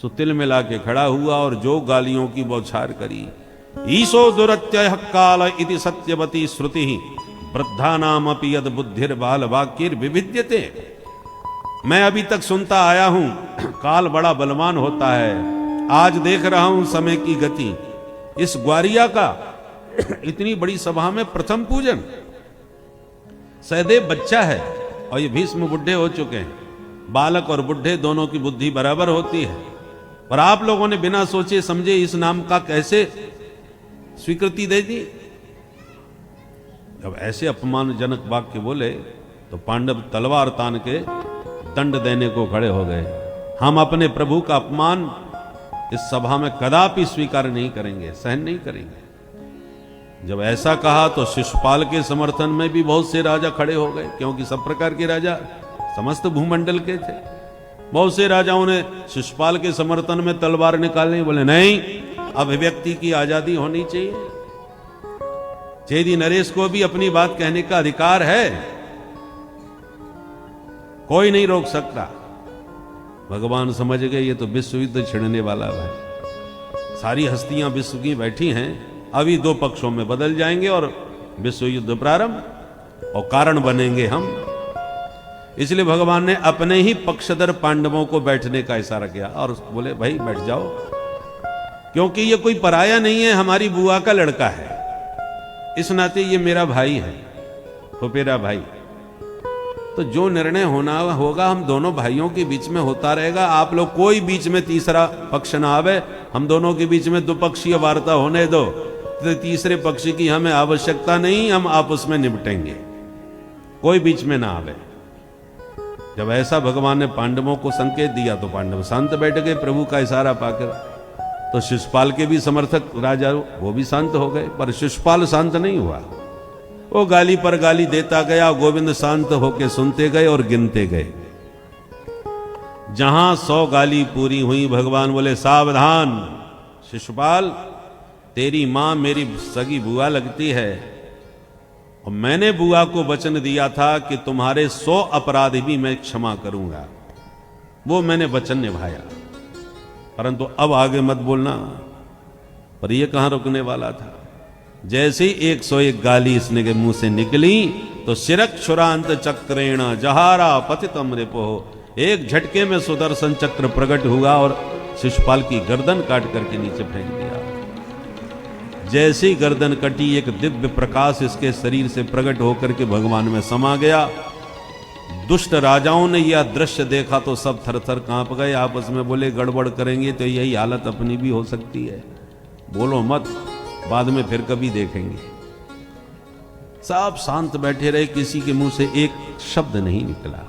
सो तिल मिला के खड़ा हुआ और जो गालियों की बौछार करी। ईशो दुरत्यय काल इति सत्यवती श्रुति वृद्धानाम अपि यद बुद्धिर बाल वाक्यर विविध्यते। मैं अभी तक सुनता आया हूं, काल बड़ा बलवान होता है। आज देख रहा हूं समय की गति। इस ग्वारिया का इतनी बड़ी सभा में प्रथम पूजन। सहदेव बच्चा है और ये भीष्म बुढ़े हो चुके हैं। बालक और बुढ़े दोनों की बुद्धि बराबर होती है। पर आप लोगों ने बिना सोचे समझे इस नाम का कैसे स्वीकृति दे दी। जब ऐसे अपमानजनक वाक्य बोले तो पांडव तलवार तान के दंड देने को खड़े हो गए। हम अपने प्रभु का अपमान इस सभा में कदापि स्वीकार नहीं करेंगे, सहन नहीं करेंगे। जब ऐसा कहा तो शिशुपाल के समर्थन में भी बहुत से राजा खड़े हो गए, क्योंकि सब प्रकार के राजा समस्त भूमंडल के थे। बहुत से राजाओं ने शिशुपाल के समर्थन में तलवार निकालने, बोले नहीं, अभिव्यक्ति की आजादी होनी चाहिए। चेदी नरेश को भी अपनी बात कहने का अधिकार है, कोई नहीं रोक सकता। भगवान समझ गए ये तो विश्व युद्ध छिड़ने वाला है। सारी हस्तियां विश्व की बैठी हैं, अभी दो पक्षों में बदल जाएंगे और विश्व युद्ध प्रारंभ और कारण बनेंगे हम। इसलिए भगवान ने अपने ही पक्षधर पांडवों को बैठने का इशारा किया और बोले भाई बैठ जाओ, क्योंकि ये कोई पराया नहीं है, हमारी बुआ का लड़का है। इस नाते ये मेरा भाई है, फुफेरा भाई। तो जो निर्णय होना होगा हम दोनों भाइयों के बीच में होता रहेगा। आप लोग कोई बीच में तीसरा पक्ष ना आवे। हम दोनों के बीच में द्विपक्षीय वार्ता होने दो, तो तीसरे पक्ष की हमें आवश्यकता नहीं, हम आपस में निपटेंगे, कोई बीच में ना आवे। जब ऐसा भगवान ने पांडवों को संकेत दिया तो पांडव शांत बैठ गए प्रभु का इशारा पाकर। तो शिशुपाल के भी समर्थक राजा वो भी शांत हो गए, पर शिशुपाल शांत नहीं हुआ। वो गाली पर गाली देता गया, गोविंद शांत होके सुनते गए और गिनते गए। जहां 100 गाली पूरी हुई, भगवान बोले सावधान शिशुपाल, तेरी मां मेरी सगी बुआ लगती है और मैंने बुआ को वचन दिया था कि तुम्हारे 100 अपराध भी मैं क्षमा करूंगा। वो मैंने वचन निभाया, परंतु अब आगे मत बोलना। पर ये कहां रुकने वाला था। जैसे ही 101 गाली इसने के मुंह से निकली तो शिरक्षुरांत चक्रेण जहारा पतितम रिपो, एक झटके में सुदर्शन चक्र प्रकट हुआ और शिशुपाल की गर्दन काट करके नीचे फेंक दिया। जैसे ही गर्दन कटी, एक दिव्य प्रकाश इसके शरीर से प्रकट होकर के भगवान में समा गया। दुष्ट राजाओं ने यह दृश्य देखा तो सब थर-थर कांप गए, आपस में बोले गड़बड़ करेंगे तो यही हालत अपनी भी हो सकती है, बोलो मत, बाद में फिर कभी देखेंगे। सब शांत बैठे रहे, किसी के मुंह से एक शब्द नहीं निकला।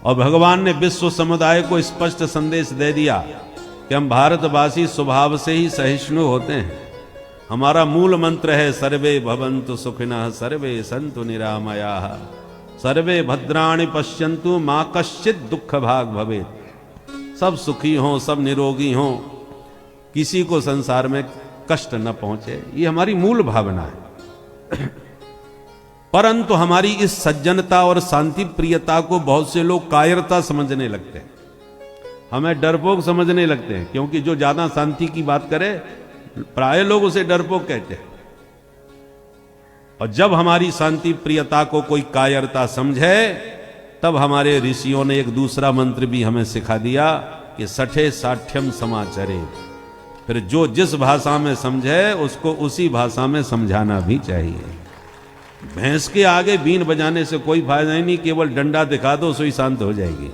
और भगवान ने विश्व समुदाय को स्पष्ट संदेश दे दिया कि हम भारतवासी स्वभाव से ही सहिष्णु होते हैं। हमारा मूल मंत्र है सर्वे भवन्तु सुखिनः सर्वे सन्तु निरामयाः सर्वे भद्राणि पश्यन्तु मां कश्चित् दुःख भाग भवेत्। सब सुखी हों, सब निरोगी हों, किसी को संसार में कष्ट न पहुंचे, ये हमारी मूल भावना है। परंतु हमारी इस सज्जनता और शांति प्रियता को बहुत से लोग कायरता समझने लगते हैं, हमें डरपोक समझने लगते हैं, क्योंकि जो ज्यादा शांति की बात करे प्राय लोग उसे डरपोक कहते हैं। और जब हमारी शांति प्रियता को कोई कायरता समझे, तब हमारे ऋषियों ने एक दूसरा मंत्र भी हमें सिखा दिया कि सठे साठ्यम समाचरे। फिर जो जिस भाषा में समझे उसको उसी भाषा में समझाना भी चाहिए। भैंस के आगे बीन बजाने से कोई फायदा ही नहीं, केवल डंडा दिखा दो सो ही शांत हो जाएगी,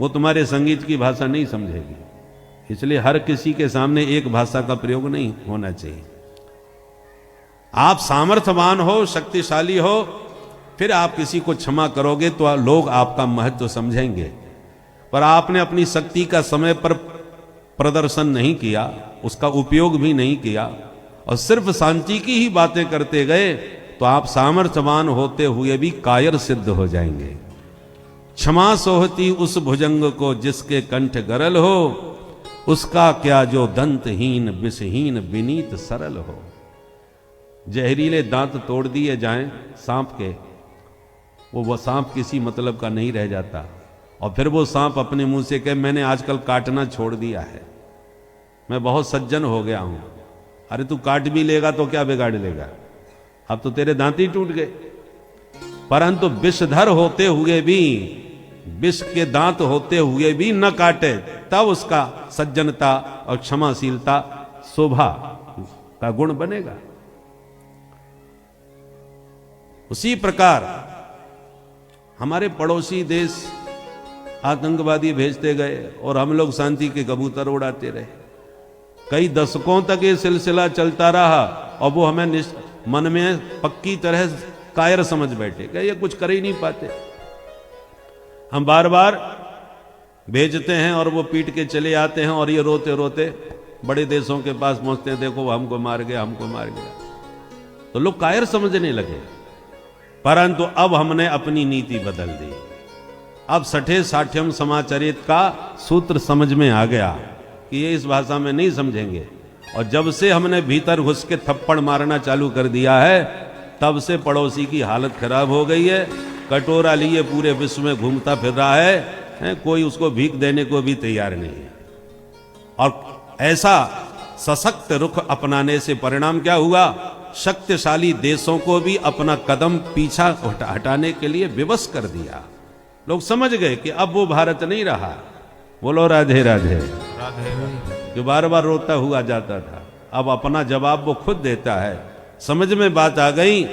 वो तुम्हारे संगीत की भाषा नहीं समझेगी। इसलिए हर किसी के सामने एक भाषा का प्रयोग नहीं होना चाहिए। आप सामर्थ्यवान हो, शक्तिशाली हो, फिर आप किसी को क्षमा करोगे तो लोग आपका महत्व समझेंगे। पर आपने अपनी शक्ति का समय पर प्रदर्शन नहीं किया, उसका उपयोग भी नहीं किया और सिर्फ शांति की ही बातें करते गए, तो आप सामर्थ्यवान होते हुए भी कायर सिद्ध हो जाएंगे। क्षमा सोहती उस भुजंग को जिसके कंठ गरल हो, उसका क्या जो दंतहीन विषहीन विनीत सरल हो। जहरीले दांत तोड़ दिए जाएं सांप के, वो सांप किसी मतलब का नहीं रह जाता। और फिर वो सांप अपने मुंह से कहे मैंने आजकल काटना छोड़ दिया है, मैं बहुत सज्जन हो गया हूं। अरे तू काट भी लेगा तो क्या बिगाड़ लेगा, अब तो तेरे दांत ही टूट गए। परंतु विषधर होते हुए भी, विष के दांत होते हुए भी न काटे, तब उसका सज्जनता और क्षमाशीलता शोभा का गुण बनेगा। उसी प्रकार हमारे पड़ोसी देश आतंकवादी भेजते गए और हम लोग शांति के कबूतर उड़ाते रहे। कई दशकों तक ये सिलसिला चलता रहा और वो हमें मन में पक्की तरह कायर समझ बैठे कि ये कुछ कर ही नहीं पाते। हम बार बार भेजते हैं और वो पीट के चले आते हैं और ये रोते रोते बड़े देशों के पास पहुंचते हैं, देखो हमको मार गया, हमको मार गया। तो लोग कायर समझने लगे। परंतु अब हमने अपनी नीति बदल दी। अब सठे साठ्यम समाचरित का सूत्र समझ में आ गया कि ये इस भाषा में नहीं समझेंगे। और जब से हमने भीतर घुस के थप्पड़ मारना चालू कर दिया है, तब से पड़ोसी की हालत खराब हो गई है। कटोरा लिए पूरे विश्व में घूमता फिर रहा है, कोई उसको भीख देने को भी तैयार नहीं है। और ऐसा सशक्त रुख अपनाने से परिणाम क्या हुआ, शक्तिशाली देशों को भी अपना कदम पीछा हटाने के लिए विवश कर दिया। लोग समझ गए कि अब वो भारत नहीं रहा। बोलो राधे राधे। राधे राधे। जो बार बार रोता हुआ जाता था, अब अपना जवाब वो खुद देता है। समझ में बात आ गई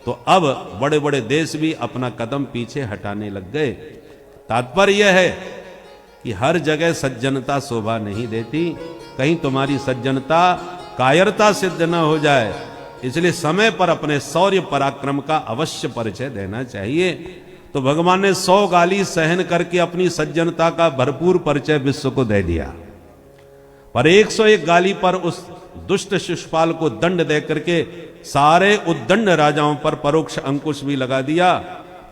तो अब बड़े बड़े देश भी अपना कदम पीछे हटाने लग गए। तात्पर्य यह है कि हर जगह सज्जनता शोभा नहीं देती, कहीं तुम्हारी सज्जनता कायरता सिद्ध न हो जाए। इसलिए समय पर अपने शौर्य पराक्रम का अवश्य परिचय देना चाहिए। तो भगवान ने 100 गाली सहन करके अपनी सज्जनता का भरपूर परिचय विश्व को दे दिया। पर 101 गाली पर उस दुष्ट शिशुपाल को दंड दे करके सारे उद्दंड राजाओं पर परोक्ष अंकुश भी लगा दिया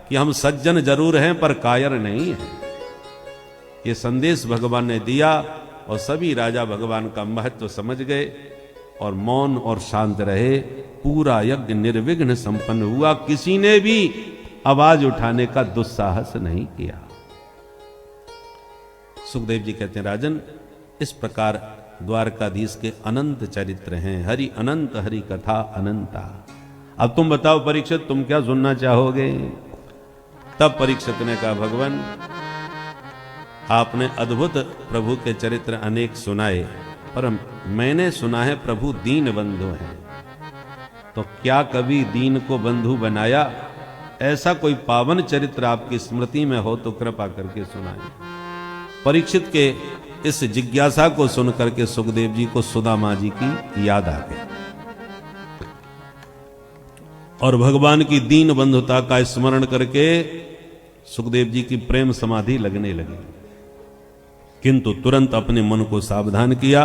कि हम सज्जन जरूर हैं पर कायर नहीं हैं। ये संदेश भगवान ने दिया और सभी राजा भगवान का महत्व समझ गए और मौन और शांत रहे। पूरा यज्ञ निर्विघ्न संपन्न हुआ, किसी ने भी आवाज उठाने का दुस्साहस नहीं किया। सुखदेव जी कहते हैं, राजन, इस प्रकार द्वारकाधीश के अनंत चरित्र हैं। हरि अनंत, हरि कथा अनंता। अब तुम बताओ परीक्षित, तुम क्या सुनना चाहोगे? तब परीक्षित ने कहा, भगवान, आपने अद्भुत प्रभु के चरित्र अनेक सुनाए, पर मैंने सुना है प्रभु दीन बंधु हैं। तो क्या कभी दीन को बंधु बनाया? ऐसा कोई पावन चरित्र आपकी स्मृति में हो तो कृपा करके सुनाएं। परीक्षित के इस जिज्ञासा को सुनकर के सुखदेव जी को सुदामा जी की याद आ गई और भगवान की दीन बंधुता का स्मरण करके सुखदेव जी की प्रेम समाधि लगने लगी। किंतु तुरंत अपने मन को सावधान किया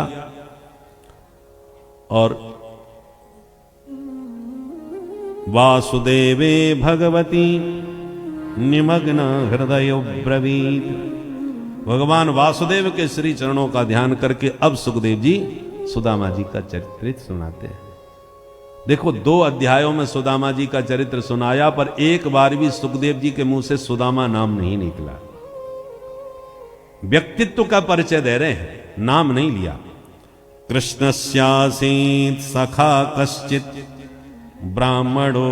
और वासुदेवे भगवती निमग्न हृदय ब्रवीत। भगवान वासुदेव के श्री चरणों का ध्यान करके अब सुखदेव जी सुदामा जी का चरित्र सुनाते हैं। देखो, 2 अध्यायों में सुदामा जी का चरित्र सुनाया, पर एक बार भी सुखदेव जी के मुंह से सुदामा नाम नहीं निकला। व्यक्तित्व का परिचय दे रहे हैं, नाम नहीं लिया। कृष्णस्यासीत् सखा कश्चित् ब्राह्मणो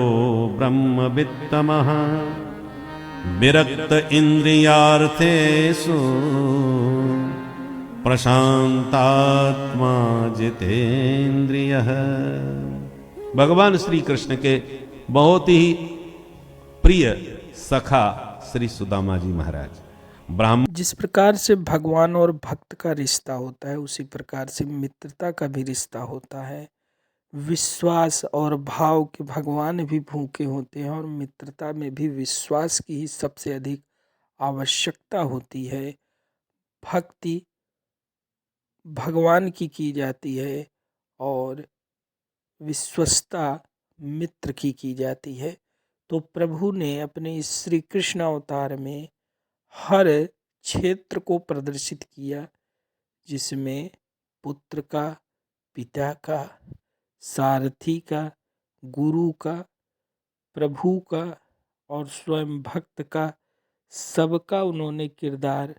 ब्रह्मवित्तमः विरक्त इंद्रियार्थेषु प्रशांतात्मा जितेन्द्रियः। भगवान श्री कृष्ण के बहुत ही प्रिय सखा श्री सुदामा जी महाराज ब्राह्मण। जिस प्रकार से भगवान और भक्त का रिश्ता होता है, उसी प्रकार से मित्रता का भी रिश्ता होता है। विश्वास और भाव के भगवान भी भूखे होते हैं और मित्रता में भी विश्वास की ही सबसे अधिक आवश्यकता होती है। भक्ति भगवान की जाती है और विश्वस्ता मित्र की जाती है। तो प्रभु ने अपने इस श्री कृष्ण अवतार में हर क्षेत्र को प्रदर्शित किया, जिसमें पुत्र का, पिता का, सारथी का, गुरु का, प्रभु का और स्वयं भक्त का, सबका उन्होंने किरदार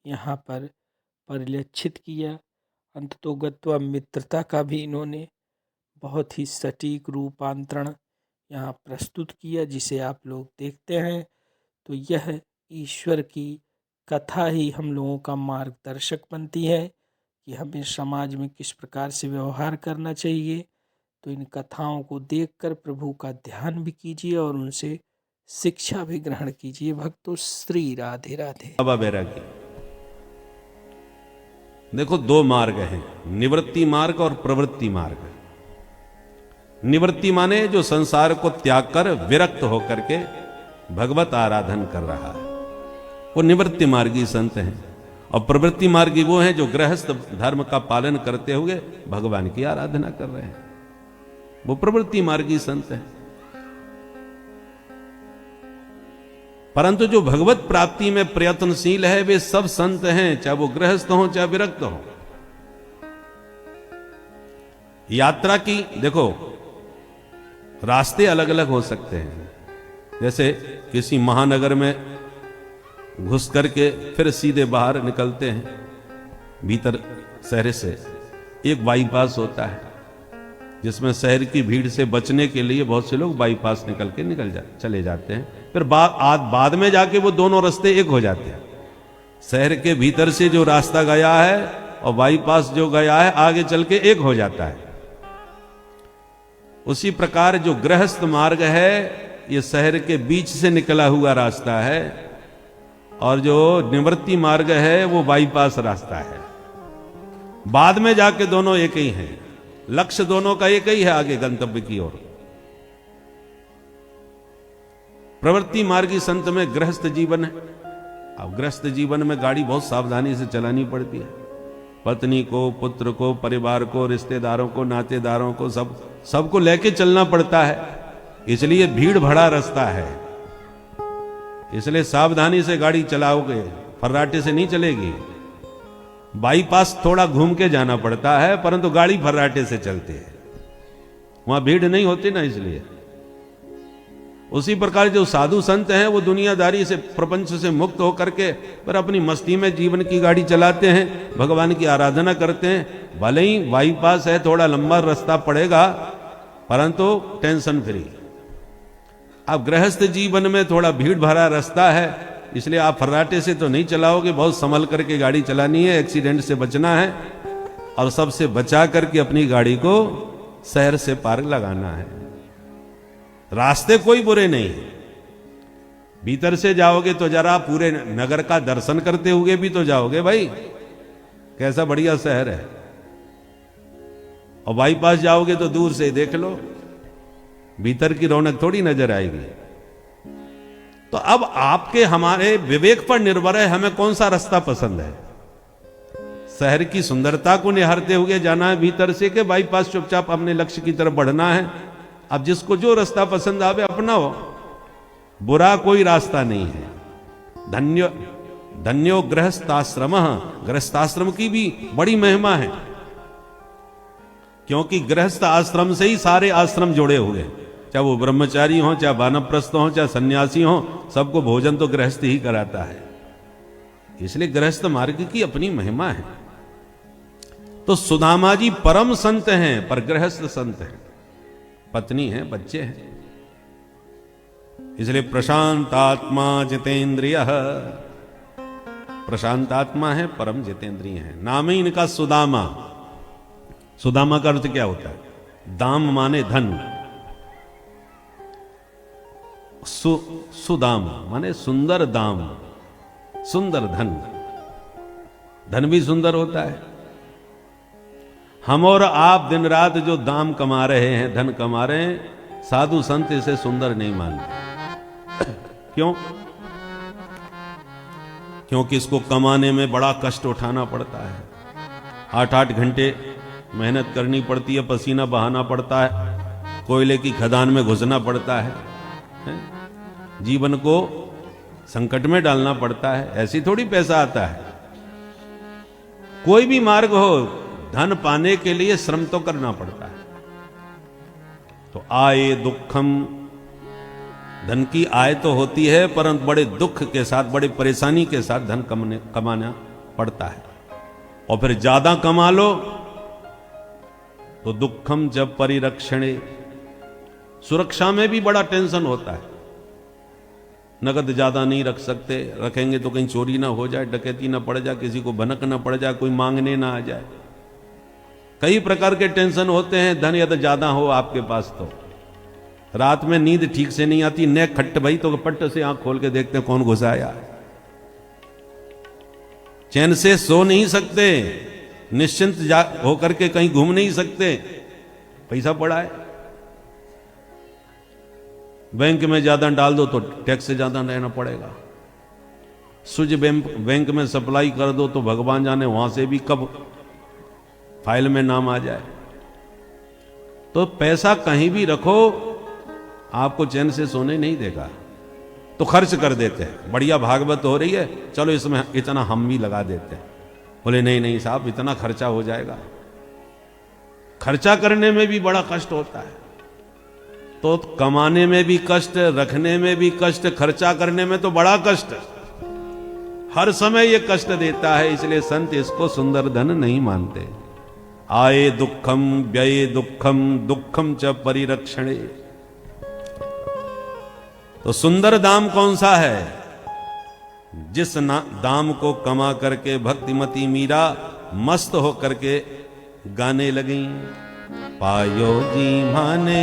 यहाँ पर परिलक्षित किया। अंततोगत्वा मित्रता का भी इन्होंने बहुत ही सटीक रूपांतरण यहाँ प्रस्तुत किया, जिसे आप लोग देखते हैं। तो यह ईश्वर की कथा ही हम लोगों का मार्गदर्शक बनती है कि हमें समाज में किस प्रकार से व्यवहार करना चाहिए। तो इन कथाओं को देखकर प्रभु का ध्यान भी कीजिए और उनसे शिक्षा भी ग्रहण कीजिए। भक्तों, श्री राधे राधे। बाबा बैरागी, देखो 2 मार्ग हैं, निवृत्ति मार्ग और प्रवृत्ति मार्ग। निवृत्ति माने जो संसार को त्याग कर विरक्त होकर के भगवत आराधन कर रहा है, वो निवृत्ति मार्गी संत हैं। और प्रवृत्ति मार्गी वो हैं जो गृहस्थ धर्म का पालन करते हुए भगवान की आराधना कर रहे हैं, वो प्रवृत्ति मार्गी संत हैं। परंतु जो भगवत प्राप्ति में प्रयत्नशील है, वे सब संत हैं, चाहे वो गृहस्थ हो चाहे विरक्त हो। यात्रा की देखो रास्ते अलग अलग हो सकते हैं। जैसे किसी महानगर में घुस करके फिर सीधे बाहर निकलते हैं, भीतर शहर से एक बाईपास होता है, जिसमें शहर की भीड़ से बचने के लिए बहुत से लोग बाईपास निकल के चले जाते हैं। फिर बाद में जाके वो दोनों रास्ते एक हो जाते हैं। शहर के भीतर से जो रास्ता गया है और बाईपास जो गया है, आगे चल के एक हो जाता है। उसी प्रकार जो गृहस्थ मार्ग है, ये शहर के बीच से निकला हुआ रास्ता है, और जो निवृत्ति मार्ग है वो बाईपास रास्ता है। बाद में जाके दोनों एक ही हैं, लक्ष्य दोनों का एक ही है, आगे गंतव्य की ओर। प्रवृत्ति मार्गी संत में गृहस्थ जीवन है। अब गृहस्थ जीवन में गाड़ी बहुत सावधानी से चलानी पड़ती है। पत्नी को, पुत्र को, परिवार को, रिश्तेदारों को, नातेदारों को, सबको लेके चलना पड़ता है। इसलिए भीड़ भरा रास्ता है, इसलिए सावधानी से गाड़ी चलाओगे, फर्राटे से नहीं चलेगी। बाईपास थोड़ा घूम के जाना पड़ता है, परंतु गाड़ी फर्राटे से चलती है, वहां भीड़ नहीं होती ना, इसलिए। उसी प्रकार जो साधु संत हैं वो दुनियादारी से, प्रपंच से मुक्त होकर के पर अपनी मस्ती में जीवन की गाड़ी चलाते हैं, भगवान की आराधना करते हैं। भले ही बाईपास है, थोड़ा लंबा रास्ता पड़ेगा, परंतु टेंशन फ्री। अब गृहस्थ जीवन में थोड़ा भीड़ भरा रास्ता है, इसलिए आप फर्राटे से तो नहीं चलाओगे, बहुत संभल करके गाड़ी चलानी है, एक्सीडेंट से बचना है और सबसे बचा करके अपनी गाड़ी को शहर से पार लगाना है। रास्ते कोई बुरे नहीं, भीतर से जाओगे तो जरा पूरे नगर का दर्शन करते हुए भी तो जाओगे भाई, कैसा बढ़िया शहर है। और बाईपास जाओगे तो दूर से देख लो, भीतर की रौनक थोड़ी नजर आएगी। तो अब आपके हमारे विवेक पर निर्भर है हमें कौन सा रास्ता पसंद है। शहर की सुंदरता को निहारते हुए जाना है भीतर से, कि बाईपास चुपचाप अपने लक्ष्य की तरफ बढ़ना है। अब जिसको जो रास्ता पसंद आवे अपनाओ, बुरा कोई रास्ता नहीं है। धन्यो गृहस्थाश्रम, गृहस्थाश्रम की भी बड़ी महिमा है, क्योंकि गृहस्थ आश्रम से ही सारे आश्रम जुड़े हुए, चाहे वो ब्रह्मचारी हो, चाहे वानप्रस्थ हो, चाहे सन्यासी हो, सबको भोजन तो गृहस्थ ही कराता है। इसलिए गृहस्थ मार्ग की अपनी महिमा है। तो सुदामा जी परम संत हैं, पर गृहस्थ संत हैं, पत्नी है, बच्चे हैं। इसलिए प्रशांतात्मा जितेंद्रिय, प्रशांतात्मा है, परम जितेंद्रिय है। नाम ही इनका सुदामा। सुदामा का अर्थ क्या होता है? दाम माने धन, सुदाम माने सुंदर दाम, सुंदर धन। धन भी सुंदर होता है। हम और आप दिन रात जो दाम कमा रहे हैं, धन कमा रहे हैं, साधु संत इसे सुंदर नहीं मानते। क्यों? क्योंकि इसको कमाने में बड़ा कष्ट उठाना पड़ता है, 8-8 घंटे मेहनत करनी पड़ती है, पसीना बहाना पड़ता है, कोयले की खदान में घुसना पड़ता है, जीवन को संकट में डालना पड़ता है। ऐसी थोड़ी पैसा आता है। कोई भी मार्ग हो, धन पाने के लिए श्रम तो करना पड़ता है। तो आय दुखम, धन की आय तो होती है, परंतु बड़े दुख के साथ, बड़े परेशानी के साथ धन कमाना पड़ता है। और फिर ज्यादा कमा लो तो दुखम जब परिरक्षणे, सुरक्षा में भी बड़ा टेंशन होता है। नगद ज्यादा नहीं रख सकते, रखेंगे तो कहीं चोरी ना हो जाए, डकैती ना पड़ जाए, किसी को भनक ना पड़ जाए, कोई मांगने ना आ जाए। कई प्रकार के टेंशन होते हैं। धन यदि ज्यादा हो आपके पास तो रात में नींद ठीक से नहीं आती, नेक खट्ट भाई तो पट्ट से आंख खोल के देखते हैं कौन घुसाया। चैन से सो नहीं सकते, निश्चिंत होकर के कहीं घूम नहीं सकते, पैसा पड़ा है। बैंक में ज्यादा डाल दो तो टैक्स से ज्यादा रहना पड़ेगा। स्विच बैंक में सप्लाई कर दो तो भगवान जाने वहां से भी कब फाइल में नाम आ जाए। तो पैसा कहीं भी रखो, आपको चैन से सोने नहीं देगा। तो खर्च कर देते हैं, बढ़िया भागवत हो रही है, चलो इसमें इतना हम भी लगा देते हैं। बोले नहीं नहीं साहब, इतना खर्चा हो जाएगा। खर्चा करने में भी बड़ा कष्ट होता है। तो कमाने में भी कष्ट, रखने में भी कष्ट, खर्चा करने में तो बड़ा कष्ट, हर समय ये कष्ट देता है। इसलिए संत इसको सुंदर धन नहीं मानते। आए दुखम व्यय दुखम, दुखम च परिरक्षणे। तो सुंदर दाम कौन सा है? जिस दाम को कमा करके भक्तिमती मीरा मस्त हो करके गाने लगी। पायो जी माने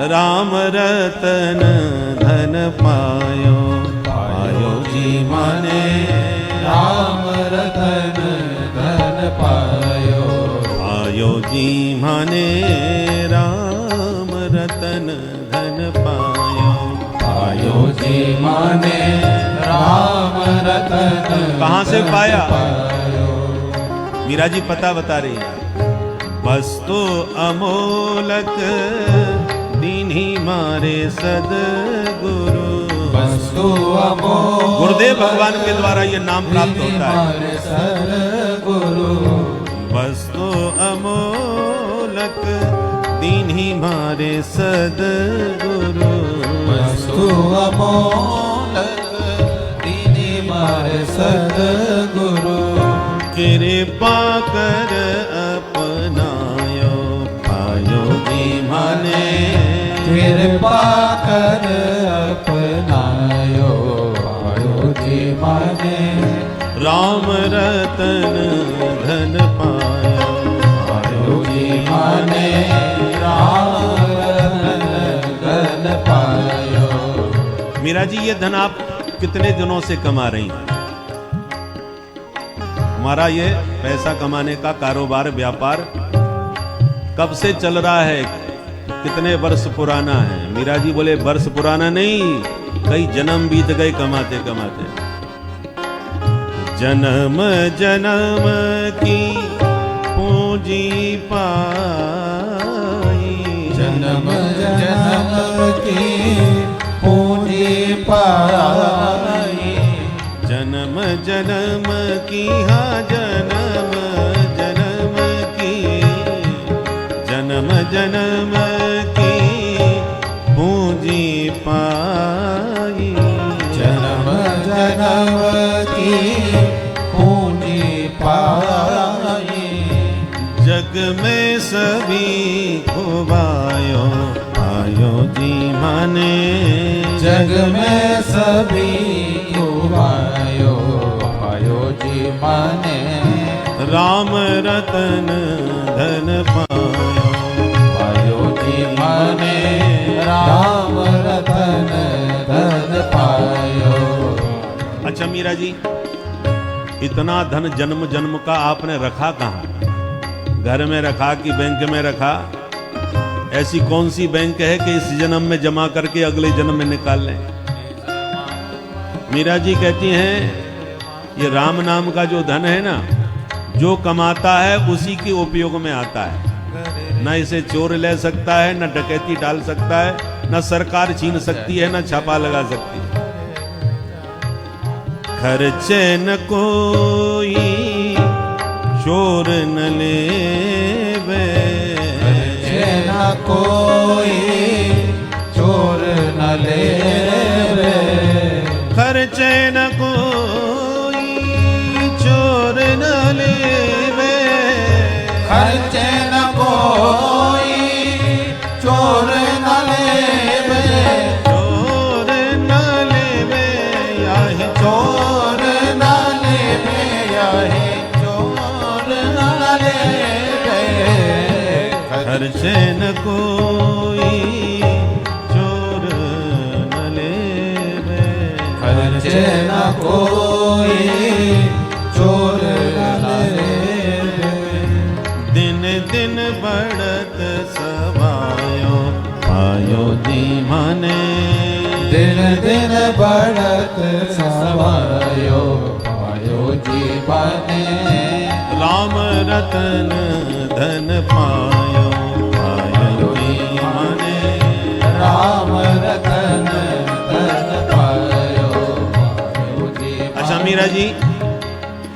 राम रतन धन पायो, पायो जी माने राम रतन धन पायो, पायो जी माने राम रतन धन पायो, पायो जी माने राम रतन। कहां से पाया? मीरा जी पता बता रही है। वस्तु अमोलक दीन्ही मारे सदगुरु। वस्तु अमोलक गुरुदेव भगवान के द्वारा ये नाम प्राप्त होता है। सदगुरु वस्तु अमोलक दीन्ही मारे सदगुरु। वस्तु अमोलक दीन्ही मारे सदगुरु। कृपा कर अपनायो पायो जी माने। कृपा कर अपनायो पायो जी माने। राम रतन धन पायो पायो जी माने। राम रतन धन पायो। मीरा जी ये धन आप कितने दिनों से कमा रही हैं? हमारा ये पैसा कमाने का कारोबार व्यापार कब से चल रहा है? कितने वर्ष पुराना है? मीरा जी बोले वर्ष पुराना नहीं, कई जन्म बीत गए कमाते कमाते। जन्म जन्म की पूंजी पाई। जन्म जन्म की पूंजी पाई। जन्म जन्म की हाँ जन्म जन्म की। जन्म जन्म की पूंजी पाई। जन्म जन्म की पूंजी पाई। जग में सभी को पायो पायो जी माने। जग में सभी को पायो पायो जी माने। राम रतन धन पायो पायो जी माने। राम रतन धन पायो। अच्छा मीरा जी, इतना धन जन्म जन्म का आपने रखा कहाँ? घर में रखा कि बैंक में रखा? ऐसी कौन सी बैंक है कि इस जन्म में जमा करके अगले जन्म में निकाल लें? मीरा जी कहती हैं ये राम नाम का जो धन है ना, जो कमाता है उसी के उपयोग में आता है। न इसे चोर ले सकता है, न डकैती डाल सकता है, न सरकार छीन सकती है, न छापा लगा सकती है। खर्चे न कोई चोर न लेवे। न कोई चोर न लेवे। खर्चे न कोई चोर न लेवे। खर्चे न कोई चोर न लेवे। चोर न लेवे याहे चोर न लेवे याहे चोर न लेवे। खर्चे न कोई चोर न लेवे। खर्चे न कोई चोर न लेवे। दिन दिन बढ़त सवायो पायो जी माने। दिन दिन बढ़त सवायो पायो जी माने। राम रतन धन पायो पायो जी माने। राम रतन धन पायो पायो जी माने। अच्छा मीरा जी,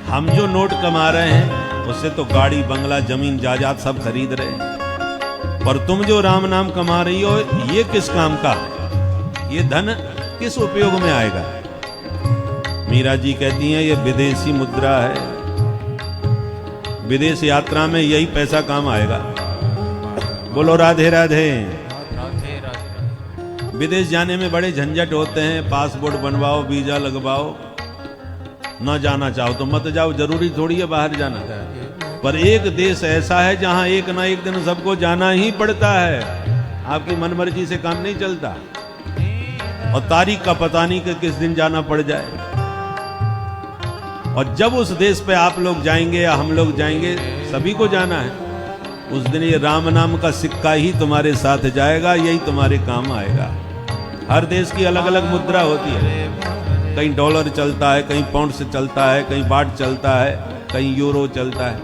हम जो नोट कमा रहे हैं उससे तो गाड़ी बंगला जमीन जायदाद सब खरीद रहे हैं, पर तुम जो राम नाम कमा रही हो ये किस काम का? ये धन किस उपयोग में आएगा? मीरा जी कहती हैं ये विदेशी मुद्रा है, विदेश यात्रा में यही पैसा काम आएगा। बोलो राधे राधे। विदेश जाने में बड़े झंझट होते हैं, पासपोर्ट बनवाओ, वीजा लगवाओ। न जाना चाहो तो मत जाओ, जरूरी थोड़ी है बाहर जाना। पर एक देश ऐसा है जहां एक ना एक दिन सबको जाना ही पड़ता है। आपकी मनमर्जी से काम नहीं चलता, और तारीख का पता नहीं कि किस दिन जाना पड़ जाए। और जब उस देश पे आप लोग जाएंगे या हम लोग जाएंगे, सभी को जाना है, उस दिन ये राम नाम का सिक्का ही तुम्हारे साथ जाएगा, यही तुम्हारे काम आएगा। हर देश की अलग अलग मुद्रा होती है, कहीं डॉलर चलता है, कहीं पाउंड से चलता है, कहीं बाट चलता है, कहीं यूरो चलता है,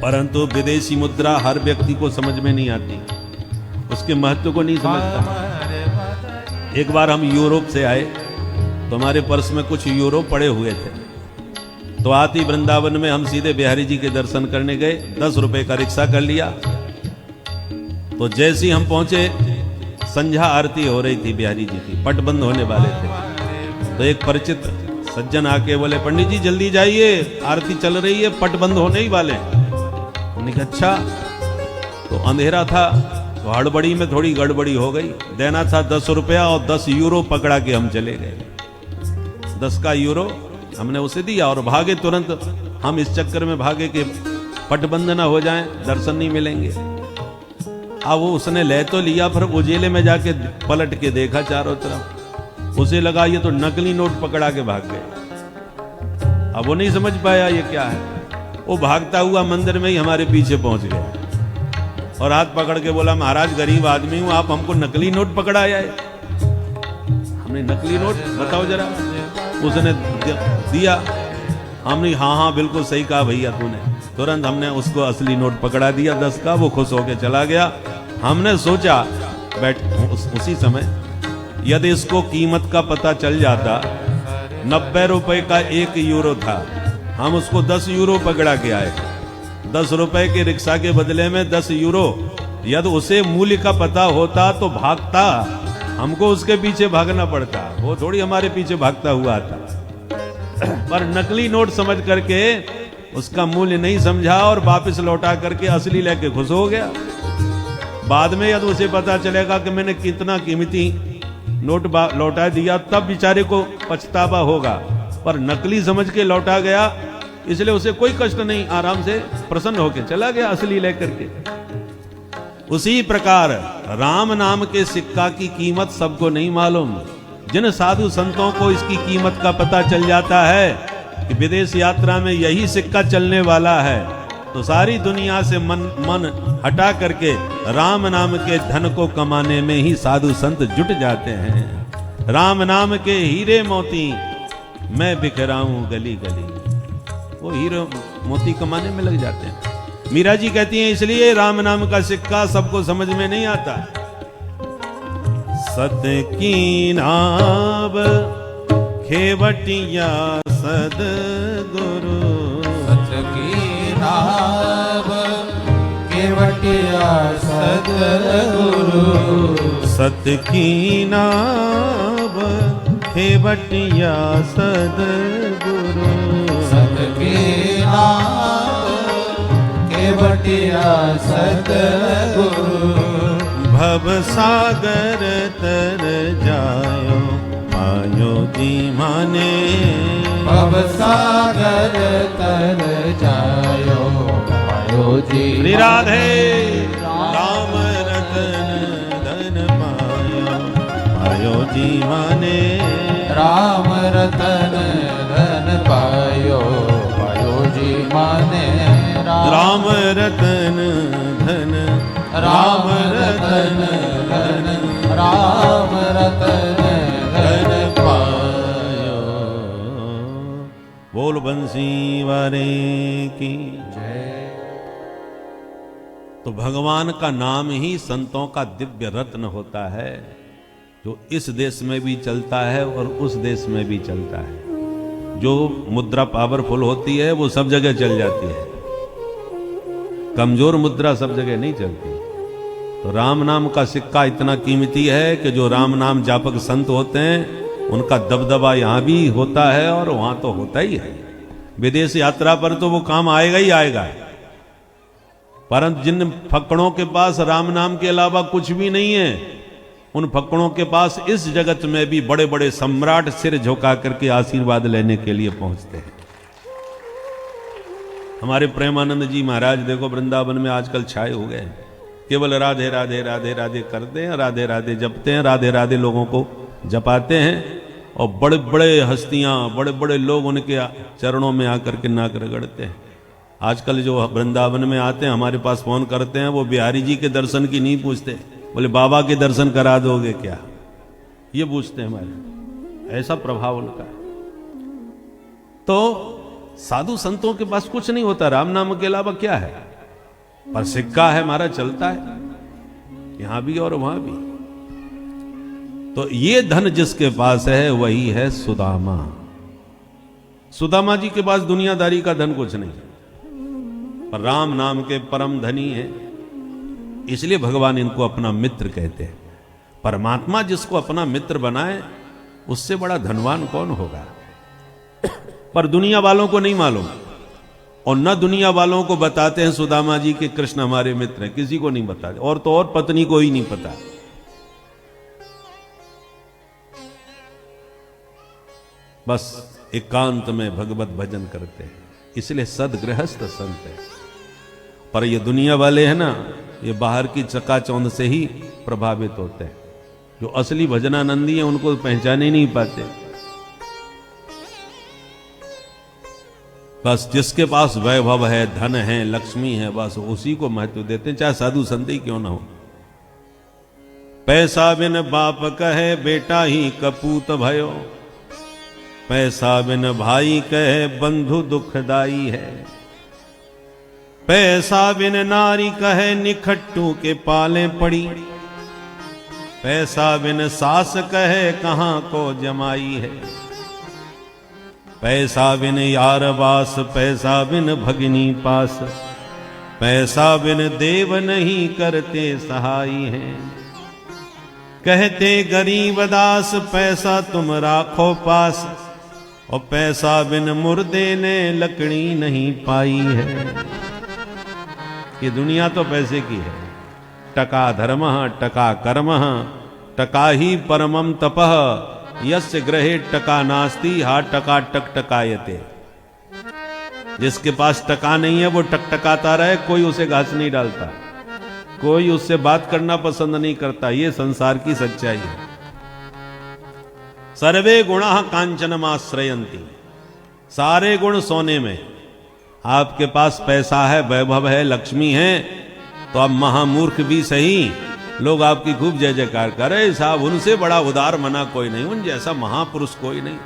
परंतु विदेशी मुद्रा हर व्यक्ति को समझ में नहीं आती, उसके महत्व को नहीं समझता। एक बार हम यूरोप से आए तो हमारे पर्स में कुछ यूरो पड़े हुए थे, तो आती वृंदावन में हम सीधे बिहारी जी के दर्शन करने गए। 10 रुपए का रिक्शा कर लिया। तो जैसे ही हम पहुंचे, संध्या आरती हो रही थी बिहारी जी की, पट बंद होने वाले थे। तो एक परिचित सज्जन आके बोले, पंडित जी जल्दी जाइए, आरती चल रही है, पट बंद होने ही वाले। हमने कहा अच्छा। तो अंधेरा था, तो हड़बड़ी में थोड़ी गड़बड़ी हो गई। देना था 10 रुपया और 10 यूरो पकड़ा के हम चले गए। 10 का यूरो हमने उसे दिया और भागे तुरंत। हम इस चक्कर में भागे कि पट बंद ना हो जाए, दर्शन नहीं मिलेंगे। अब वो उसने ले तो लिया, फिर उजेले में जाके पलट के देखा चारों तरफ, उसे लगा ये तो नकली नोट पकड़ा के भाग गए। अब वो नहीं समझ पाया ये क्या है। वो भागता हुआ मंदिर में ही हमारे पीछे पहुंच गया और हाथ पकड़ के बोला, महाराज गरीब आदमी हूं, आप हमको नकली नोट पकड़ाया है। हमने नकली नोट बताओ जरा। उसने दिया। हमने हाँ हाँ बिल्कुल सही कहा भैया तूने। तुरंत हमने उसको असली नोट पकड़ा दिया 10 का। वो खुश होके चला गया। हमने सोचा उसी समय यदि इसको कीमत का पता चल जाता, 90 रुपए का 1 यूरो था, हम उसको 10 यूरो पकड़ा के आए। 10 रुपए के रिक्शा के बदले में 10 यूरो। यदि उसे मूल्य का पता होता तो भागता, हमको उसके पीछे भागना पड़ता, वो थोड़ी हमारे पीछे भागता हुआ आता। पर नकली नोट समझ करके उसका मूल्य नहीं समझा और वापस लौटा करके असली लेके खुश हो गया। बाद में यदि उसे पता चलेगा कि मैंने कितना कीमती नोट लौटा दिया, तब बेचारे को पछतावा होगा। पर नकली समझ के लौटा गया, इसलिए उसे कोई कष्ट नहीं, आराम से प्रसन्न होकर चला गया असली लेकर के। उसी प्रकार राम नाम के सिक्का की कीमत सबको नहीं मालूम। जिन साधु संतों को इसकी कीमत का पता चल जाता है कि विदेश यात्रा में यही सिक्का चलने वाला है, तो सारी दुनिया से मन हटा करके राम नाम के धन को कमाने में ही साधु संत जुट जाते हैं। राम नाम के हीरे मोती मैं बिखराऊं गली गली, वो हीरे मोती कमाने में लग जाते हैं। मीरा जी कहती हैं इसलिए राम नाम का सिक्का सबको समझ में नहीं आता। सत की नाव खेवटिया सदगुरु, सत की नाव केवटिया सदगुरु, सत की नाव खेवटिया सदगुरु, सत की नाव केवटिया सदगुरु। भव सागर तर जायो आयो जी माने, भव सागर तर जायो आयो जी राधे। राम रतन धन पायो आयो जी माने, राम रतन धन पायो पायो जी माने। राम रतन धन, राम रतन धन, राम रतन धन पायो। बोल बंसी वाले की जय। तो भगवान का नाम ही संतों का दिव्य रत्न होता है, जो इस देश में भी चलता है और उस देश में भी चलता है। जो मुद्रा पावरफुल होती है वो सब जगह चल जाती है, कमजोर मुद्रा सब जगह नहीं चलती। तो राम नाम का सिक्का इतना कीमती है कि जो राम नाम जापक संत होते हैं उनका दबदबा यहाँ भी होता है और वहां तो होता ही है। विदेश यात्रा पर तो वो काम आएगा ही आएगा। परंतु जिन फक्कड़ों के पास राम नाम के अलावा कुछ भी नहीं है, उन फक्कड़ों के पास इस जगत में भी बड़े बड़े सम्राट सिर झुका करके आशीर्वाद लेने के लिए पहुंचते हैं। हमारे प्रेमानंद जी महाराज देखो वृंदावन में आजकल छाए हो गए, केवल राधे राधे राधे राधे करते हैं, राधे राधे जपते हैं, राधे राधे लोगों को जपाते हैं। और बड़े बड़े हस्तियां, बड़े बड़े लोग उनके चरणों में आकर के नाक रगड़ते हैं। आजकल जो वृंदावन में आते हैं हमारे पास फोन करते हैं, वो बिहारी जी के दर्शन की नहीं पूछते, बोले बाबा के दर्शन करा दोगे क्या, ये पूछते हैं हमारे। ऐसा प्रभाव उनका है। तो साधु संतों के पास कुछ नहीं होता, राम नाम के अलावा क्या है, पर सिक्का है हमारा, चलता है यहां भी और वहां भी। तो ये धन जिसके पास है वही है सुदामा। सुदामा जी के पास दुनियादारी का धन कुछ नहीं, पर राम नाम के परम धनी है, इसलिए भगवान इनको अपना मित्र कहते हैं। परमात्मा जिसको अपना मित्र बनाए उससे बड़ा धनवान कौन होगा। पर दुनिया वालों को नहीं मालूम, और न दुनिया वालों को बताते हैं सुदामा जी के कृष्ण हमारे मित्र हैं, किसी को नहीं बताते, और तो और पत्नी को ही नहीं पता। बस एकांत में भगवत भजन करते हैं, इसलिए सदगृहस्थ संत है। पर ये दुनिया वाले हैं ना, ये बाहर की चकाचौंध से ही प्रभावित होते हैं। जो असली भजनानंदी है उनको पहचान ही नहीं पाते। बस जिसके पास वैभव है, धन है, लक्ष्मी है, बस उसी को महत्व देते हैं, चाहे साधु संत ही क्यों ना हो। पैसा बिन बाप कहे बेटा ही कपूत भयो, पैसा बिन भाई कहे बंधु दुखदाई है, पैसा बिन नारी कहे निखट्टू के पाले पड़ी, पैसा बिन सास कहे कहां को जमाई है, पैसा बिन यार बास, पैसा बिन भगिनी पास, पैसा बिन देव नहीं करते सहाई है, कहते गरीब दास पैसा तुम राखो पास, और पैसा बिन मुर्दे ने लकड़ी नहीं पाई है। ये दुनिया तो पैसे की है। टका धर्मः टका कर्मः टका ही परमम तपः, यस्य ग्रहे टका नास्ति हा टका टक टकायते। जिसके पास टका नहीं है वो टकटकाता रहे, कोई उसे घास नहीं डालता, कोई उससे बात करना पसंद नहीं करता। ये संसार की सच्चाई है। सर्वे गुणाः कांचनमाश्रयन्ति, सारे गुण सोने में। आपके पास पैसा है, वैभव है, लक्ष्मी है, तो अब महामूर्ख भी सही लोग आपकी खूब जय जयकार करे, साहब उनसे बड़ा उदार मना कोई नहीं, उन जैसा महापुरुष कोई नहीं।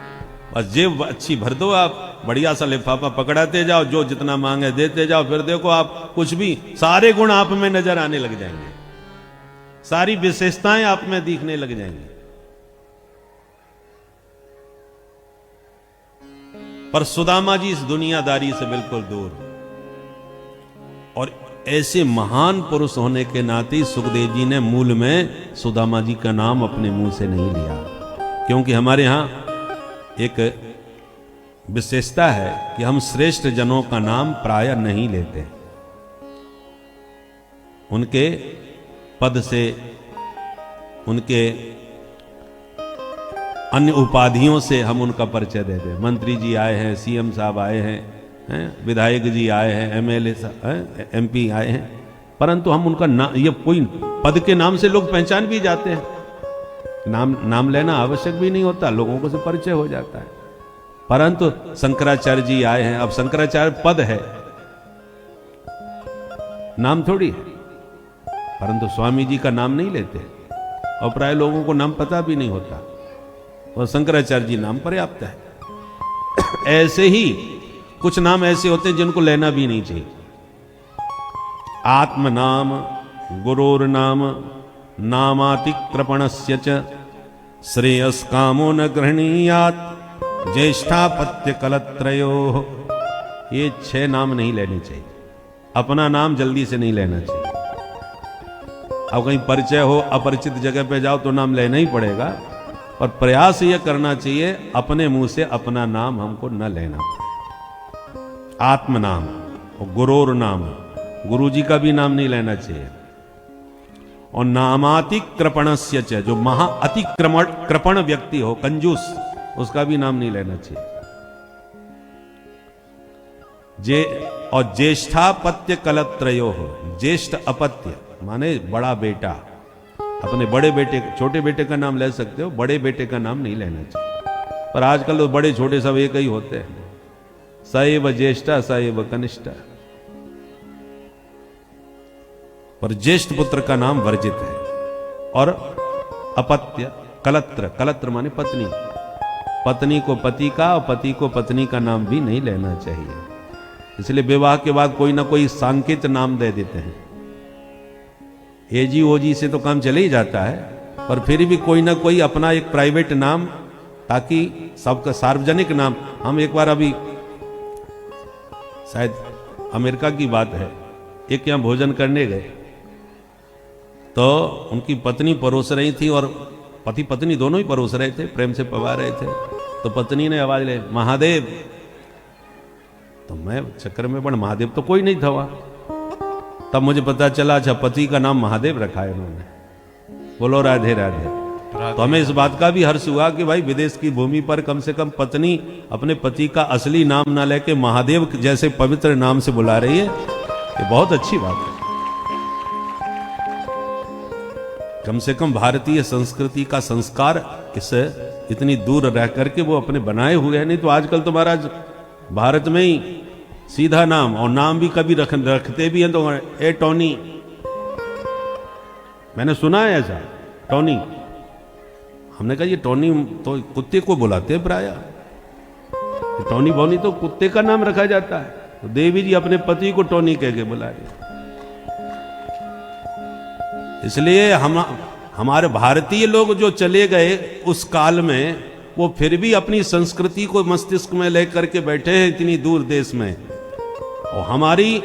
बस जेब अच्छी भर दो, आप बढ़िया सा लिफाफा पकड़ाते जाओ, जो जितना मांगे देते जाओ, फिर देखो आप कुछ भी, सारे गुण आप में नजर आने लग जाएंगे, सारी विशेषताएं आप में दिखने लग जाएंगी। पर सुदामा जी इस दुनियादारी से बिल्कुल दूर, और ऐसे महान पुरुष होने के नाते सुखदेव जी ने मूल में सुदामा जी का नाम अपने मुंह से नहीं लिया, क्योंकि हमारे यहां एक विशेषता है कि हम श्रेष्ठ जनों का नाम प्राय नहीं लेते। उनके पद से, उनके अन्य उपाधियों से हम उनका परिचय देते हैं। मंत्री जी आए हैं, सीएम साहब आए हैं, विधायक जी आए हैं, एमएलए एमपी आए हैं, परंतु हम उनका नाम, ये कोई पद के नाम से लोग पहचान भी जाते हैं, नाम लेना आवश्यक भी नहीं होता, लोगों को से परिचय हो जाता है। परंतु शंकराचार्य जी आए हैं, अब शंकराचार्य पद है, नाम थोड़ी है, परंतु स्वामी जी का नाम नहीं लेते, और प्राय लोगों को नाम पता भी नहीं होता, और शंकराचार्य जी नाम पर्याप्त है। ऐसे ही कुछ नाम ऐसे होते हैं जिनको लेना भी नहीं चाहिए। आत्म नाम, गुरोर नाम, नामातिक्रपणस्य च श्रेयस कामो न गृहणीयात् ज्येष्ठापत्य कलत्रयो। ये 6 नाम नहीं लेने चाहिए। अपना नाम जल्दी से नहीं लेना चाहिए। अब कहीं परिचय हो, अपरिचित जगह पे जाओ तो नाम लेना ही पड़ेगा, पर प्रयास यह करना चाहिए अपने मुंह से अपना नाम हमको न लेना पड़े। आत्म नाम और गुरोर नाम, गुरु जी का भी नाम नहीं लेना चाहिए। और नामातिक्रपणस्य च, जो महा अतिक्रमण कृपण व्यक्ति हो, कंजूस, उसका भी नाम नहीं लेना चाहिए। और ज्येष्ठापत्य कलत्रयो हो, ज्येष्ठ अपत्य माने बड़ा बेटा, अपने बड़े बेटे, छोटे बेटे का नाम ले सकते हो, बड़े बेटे का नाम नहीं लेना चाहिए। पर आजकल तो बड़े छोटे सब एक ही होते हैं, सएव ज्येष्ठा सएव कनिष्ठा। पर ज्येष्ठ पुत्र का नाम वर्जित है। और अपत्य, कलत्र, कलत्र माने पत्नी, पत्नी को पति का और पति को पत्नी का नाम भी नहीं लेना चाहिए। इसलिए विवाह के बाद कोई ना कोई सांकेत नाम दे देते हैं। एजी ओजी से तो काम चले ही जाता है, पर फिर भी कोई ना कोई अपना एक प्राइवेट नाम, ताकि सबका सार्वजनिक नाम। हम एक बार अभी शायद अमेरिका की बात है, एक यहाँ भोजन करने गए तो उनकी पत्नी परोस रही थी और पति पत्नी दोनों ही परोस रहे थे, प्रेम से पवा रहे थे। तो पत्नी ने आवाज ले, महादेव। तो मैं चक्कर में पड़, महादेव तो कोई नहीं था वहां। तब मुझे पता चला अच्छा पति का नाम महादेव रखा है उन्होंने। बोलो राधे राधे। तो हमें इस बात का भी हर्ष हुआ कि भाई विदेश की भूमि पर कम से कम पत्नी अपने पति का असली नाम ना लेके महादेव जैसे पवित्र नाम से बुला रही है, ये बहुत अच्छी बात है। कम से कम भारतीय संस्कृति का संस्कार इससे इतनी दूर रह करके वो अपने बनाए हुए हैं। नहीं तो आजकल तो महाराज भारत में ही सीधा नाम, और नाम भी कभी रखते भी हैं तो ए टोनी। मैंने सुना है ऐसा, टोनी। हमने कहा ये टोनी तो कुत्ते को बुलाते हैं प्राय, टोनी बोनी तो कुत्ते का नाम रखा जाता है। तो देवी जी अपने पति को टोनी कह के बुला रहे। इसलिए हमारे भारतीय लोग जो चले गए उस काल में, वो फिर भी अपनी संस्कृति को मस्तिष्क में लेकर के बैठे हैं इतनी दूर देश में। और हमारी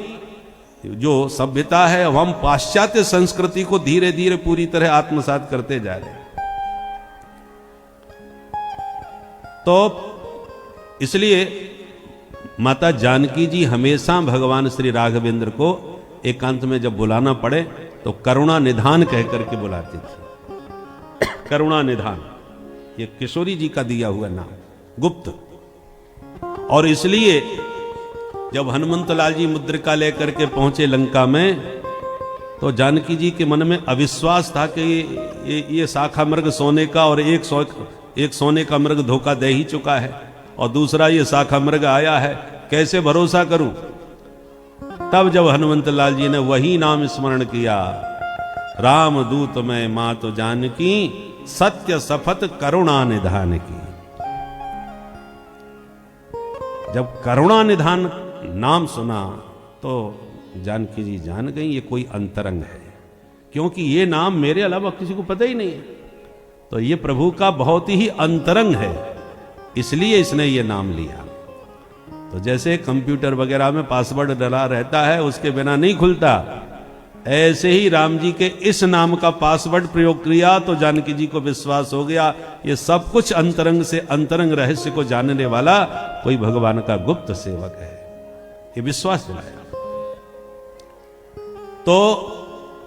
जो सभ्यता है, हम पाश्चात्य संस्कृति को धीरे धीरे पूरी तरह आत्मसात करते जा रहे हैं। तो इसलिए माता जानकी जी हमेशा भगवान श्री राघवेंद्र को एकांत में जब बुलाना पड़े तो करुणा निधान कह करके बुलाती थी। करुणा निधान ये किशोरी जी का दिया हुआ नाम, गुप्त। और इसलिए जब हनुमंत लाल जी मुद्रिका लेकर के पहुंचे लंका में, तो जानकी जी के मन में अविश्वास था कि ये शाखा मृग सोने का, और एक सोने का मृग धोखा दे ही चुका है, और दूसरा ये शाखा मृग आया है, कैसे भरोसा करूं। तब जब हनुमंत लाल जी ने वही नाम स्मरण किया, राम दूत में मात जानकी, सत्य सफत करुणा निधान की। जब करुणा निधान नाम सुना तो जानकी जी जान गई ये कोई अंतरंग है, क्योंकि ये नाम मेरे अलावा किसी को पता ही नहीं है। तो ये प्रभु का बहुत ही अंतरंग है, इसलिए इसने ये नाम लिया। तो जैसे कंप्यूटर वगैरह में पासवर्ड डला रहता है, उसके बिना नहीं खुलता, ऐसे ही राम जी के इस नाम का पासवर्ड प्रयोग किया तो जानकी जी को विश्वास हो गया ये सब कुछ अंतरंग से अंतरंग रहस्य को जानने वाला कोई भगवान का गुप्त सेवक है, ये विश्वास दिलाया। तो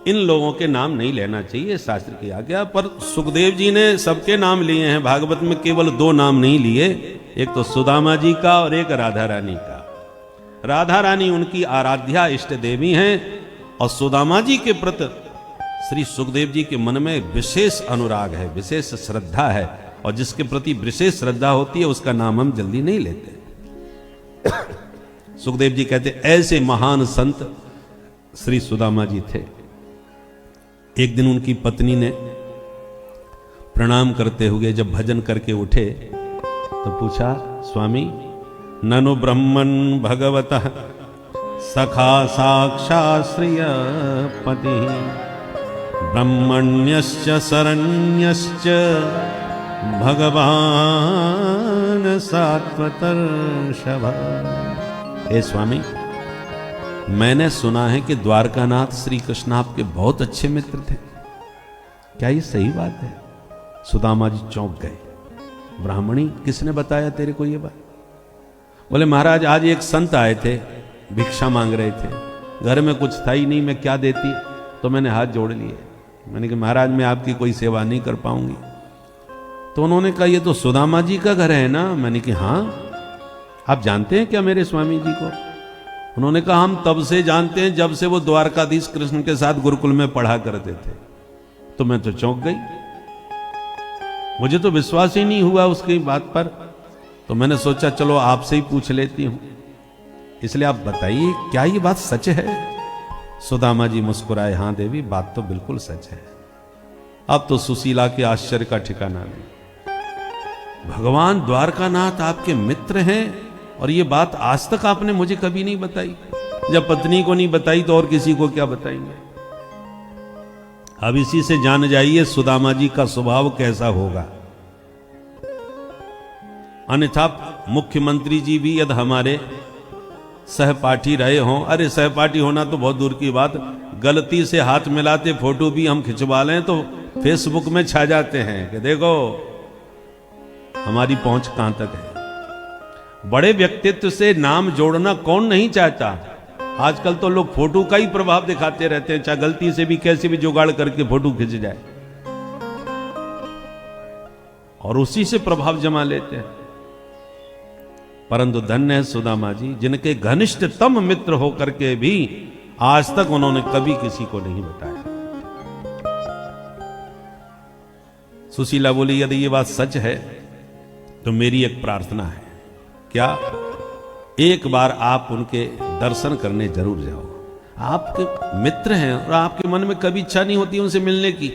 इन लोगों के नाम नहीं लेना चाहिए, शास्त्र की आज्ञा। पर सुखदेव जी ने सबके नाम लिए हैं। भागवत में केवल 2 नाम नहीं लिए, एक तो सुदामा जी का और एक राधा रानी का। राधा रानी उनकी आराध्या इष्ट देवी हैं, और सुदामा जी के प्रति श्री सुखदेव जी के मन में विशेष अनुराग है, विशेष श्रद्धा है, और जिसके प्रति विशेष श्रद्धा होती है उसका नाम हम जल्दी नहीं लेते। सुखदेव जी कहते ऐसे महान संत श्री सुदामा जी थे। एक दिन उनकी पत्नी ने प्रणाम करते हुए जब भजन करके उठे तो पूछा, स्वामी ननु ब्रह्मन् भगवतः सखा साक्षात् श्रियपति, ब्रह्मण्यश्च शरण्यश्च भगवान सात्वतर्षभ। हे स्वामी, मैंने सुना है कि द्वारकानाथ श्री कृष्ण आपके बहुत अच्छे मित्र थे, क्या ये सही बात है? सुदामा जी चौंक गए। ब्राह्मणी, किसने बताया तेरे को ये बात? बोले महाराज आज एक संत आए थे, भिक्षा मांग रहे थे, घर में कुछ था ही नहीं, मैं क्या देती, तो मैंने हाथ जोड़ लिए। मैंने कहा महाराज मैं आपकी कोई सेवा नहीं कर पाऊंगी। तो उन्होंने कहा ये तो सुदामा जी का घर है ना? मैंने कहा हाँ, आप जानते हैं क्या मेरे स्वामी जी को? उन्होंने कहा हम तब से जानते हैं जब से वो द्वारकाधीश कृष्ण के साथ गुरुकुल में पढ़ा करते थे। तो मैं तो चौंक गई, मुझे तो विश्वास ही नहीं हुआ उसकी बात पर। तो मैंने सोचा चलो आपसे ही पूछ लेती हूं, इसलिए आप बताइए क्या ये बात सच है? सुदामा जी मुस्कुराए, हां देवी बात तो बिल्कुल सच है। अब तो सुशीला के आश्चर्य का ठिकाना नहीं। भगवान द्वारकानाथ आपके मित्र हैं, और ये बात आज तक आपने मुझे कभी नहीं बताई। जब पत्नी को नहीं बताई तो और किसी को क्या बताएंगे। अब इसी से जान जाइए सुदामा जी का स्वभाव कैसा होगा। अन्यथा मुख्यमंत्री जी भी यदि हमारे सहपाठी रहे हों, अरे सहपाठी होना तो बहुत दूर की बात, गलती से हाथ मिलाते फोटो भी हम खिंचवा लें तो फेसबुक में छा जाते हैं कि देखो हमारी पहुंच कहां तक है। बड़े व्यक्तित्व से नाम जोड़ना कौन नहीं चाहता। आजकल तो लोग फोटो का ही प्रभाव दिखाते रहते हैं, चाहे गलती से भी कैसे भी जुगाड़ करके फोटो खिंच जाए और उसी से प्रभाव जमा लेते हैं। परंतु धन्य है सुदामा जी, जिनके घनिष्ठतम मित्र होकर के भी आज तक उन्होंने कभी किसी को नहीं बताया। सुशीला बोली, यदि ये बात सच है तो मेरी एक प्रार्थना है। क्या? एक बार आप उनके दर्शन करने जरूर जाओ। आपके मित्र हैं और आपके मन में कभी इच्छा नहीं होती उनसे मिलने की।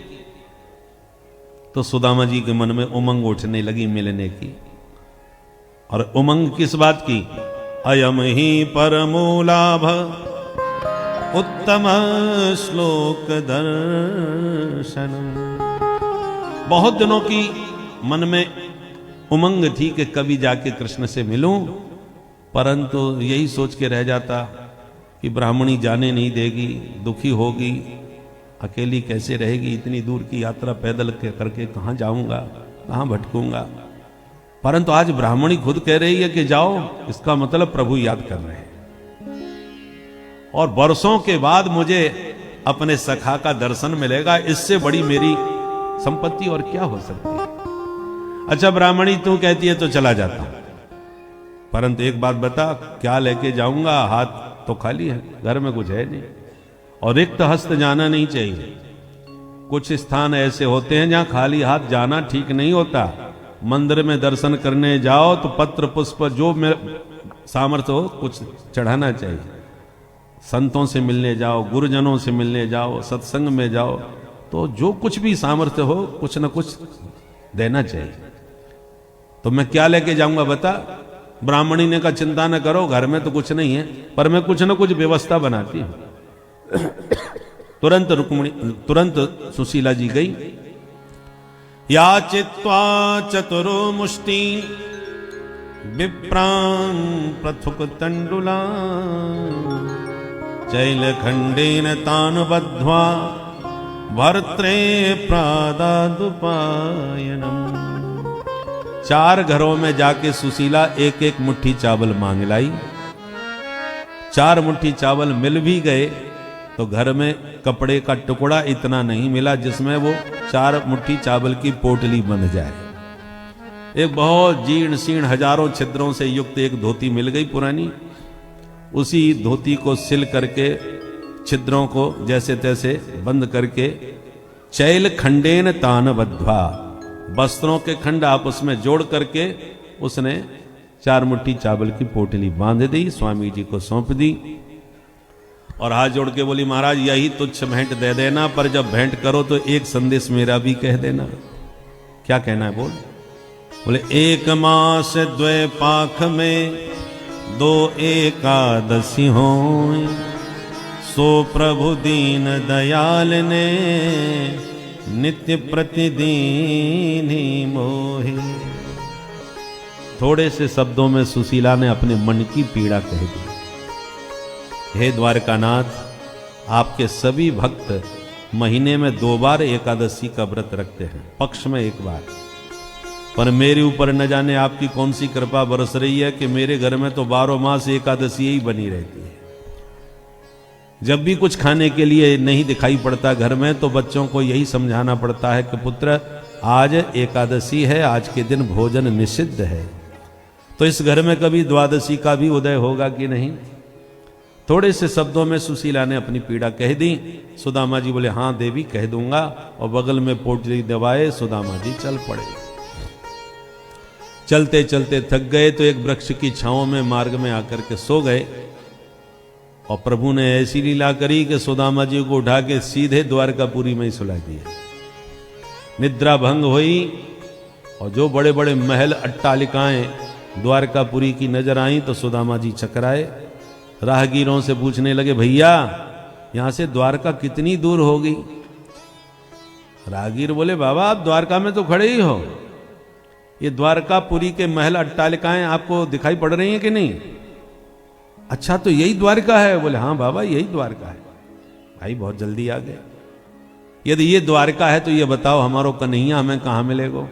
तो सुदामा जी के मन में उमंग उठने लगी मिलने की। और उमंग किस बात की? अयम ही परमो लाभ उत्तम श्लोक दर्शन। बहुत दिनों की मन में उमंग थी कि कभी जाके कृष्ण से मिलूं, परंतु यही सोच के रह जाता कि ब्राह्मणी जाने नहीं देगी, दुखी होगी, अकेली कैसे रहेगी, इतनी दूर की यात्रा पैदल करके कहाँ जाऊंगा, कहाँ भटकूंगा। परंतु आज ब्राह्मणी खुद कह रही है कि जाओ, इसका मतलब प्रभु याद कर रहे हैं। और बरसों के बाद मुझे अपने सखा का दर्शन मिलेगा, इससे बड़ी मेरी संपत्ति और क्या हो सकती है। अच्छा ब्राह्मणी तू कहती है तो चला जाता हूं, परंतु एक बात बता, क्या लेके जाऊंगा? हाथ तो खाली है, घर में कुछ है नहीं, और रिक्त हस्त जाना नहीं चाहिए। कुछ स्थान ऐसे होते हैं जहां खाली हाथ जाना ठीक नहीं होता। मंदिर में दर्शन करने जाओ तो पत्र पुष्प जो में सामर्थ्य हो कुछ चढ़ाना चाहिए। संतों से मिलने जाओ, गुरुजनों से मिलने जाओ, सत्संग में जाओ, तो जो कुछ भी सामर्थ्य हो कुछ न कुछ देना चाहिए। तो मैं क्या लेके जाऊंगा बता? ब्राह्मणी ने कहा चिंता न करो, घर में तो कुछ नहीं है, पर मैं कुछ न कुछ व्यवस्था बनाती हूं। तुरंत सुशीला जी गई। याचित्वा चतुरो मुष्टि विप्रां प्रथुक तंडुला चैलखंडेन तान बद्ध्वा भर्त्रे प्रादादुपायनम। 4 घरों में जाके सुशीला एक एक मुट्ठी चावल मांग लाई। 4 मुट्ठी चावल मिल भी गए तो घर में कपड़े का टुकड़ा इतना नहीं मिला जिसमें वो 4 मुट्ठी चावल की पोटली बंध जाए। एक बहुत जीर्ण शीर्ण हजारों छिद्रों से युक्त एक धोती मिल गई पुरानी। उसी धोती को सिल करके छिद्रों को जैसे तैसे बंद करके चैल खंडेन तान बद्ध्वा, वस्त्रों के खंड आपस में जोड़ करके उसने 4 मुट्ठी चावल की पोटली बांध दी, स्वामी जी को सौंप दी और हाथ जोड़ के बोली, महाराज यही तुच्छ भेंट दे देना, पर जब भेंट करो तो एक संदेश मेरा भी कह देना। क्या कहना है बोल? बोले 1 मास 2 पाख में 2 एकादशी हों, सो प्रभु दीन दयाल ने नित्य प्रतिदीन ही मोहि। थोड़े से शब्दों में सुशीला ने अपने मन की पीड़ा कह दी। हे द्वारकानाथ, आपके सभी भक्त महीने में 2 बार एकादशी का व्रत रखते हैं, पक्ष में 1 बार, पर मेरे ऊपर न जाने आपकी कौन सी कृपा बरस रही है कि मेरे घर में तो 12 मास एकादशी ही बनी रहती है। जब भी कुछ खाने के लिए नहीं दिखाई पड़ता घर में तो बच्चों को यही समझाना पड़ता है कि पुत्र आज एकादशी है, आज के दिन भोजन निषिद्ध है। तो इस घर में कभी द्वादशी का भी उदय होगा कि नहीं? थोड़े से शब्दों में सुशीला ने अपनी पीड़ा कह दी। सुदामा जी बोले हाँ देवी कह दूंगा, और बगल में पोटली दबाए सुदामा जी चल पड़े। चलते चलते थक गए तो एक वृक्ष की छांव में मार्ग में आकर के सो गए। और प्रभु ने ऐसी लीला करी कि सुदामा जी को उठा के सीधे द्वारकापुरी में ही सुला दिया। निद्रा भंग हुई और जो बड़े बड़े महल अट्टालिकाएं द्वारकापुरी की नजर आई तो सुदामा जी चकराए, राहगीरों से पूछने लगे, भैया यहां से द्वारका कितनी दूर होगी? राहगीर बोले, बाबा आप द्वारका में तो खड़े ही हो, ये द्वारकापुरी के महल अट्टालिकाएं आपको दिखाई पड़ रही हैं कि नहीं? अच्छा तो यही द्वारका है? बोले हाँ बाबा यही द्वारका है। भाई बहुत जल्दी आ गए। यदि ये द्वारका है तो ये बताओ हमारो कन्हैया हमें कहाँ मिलेगो?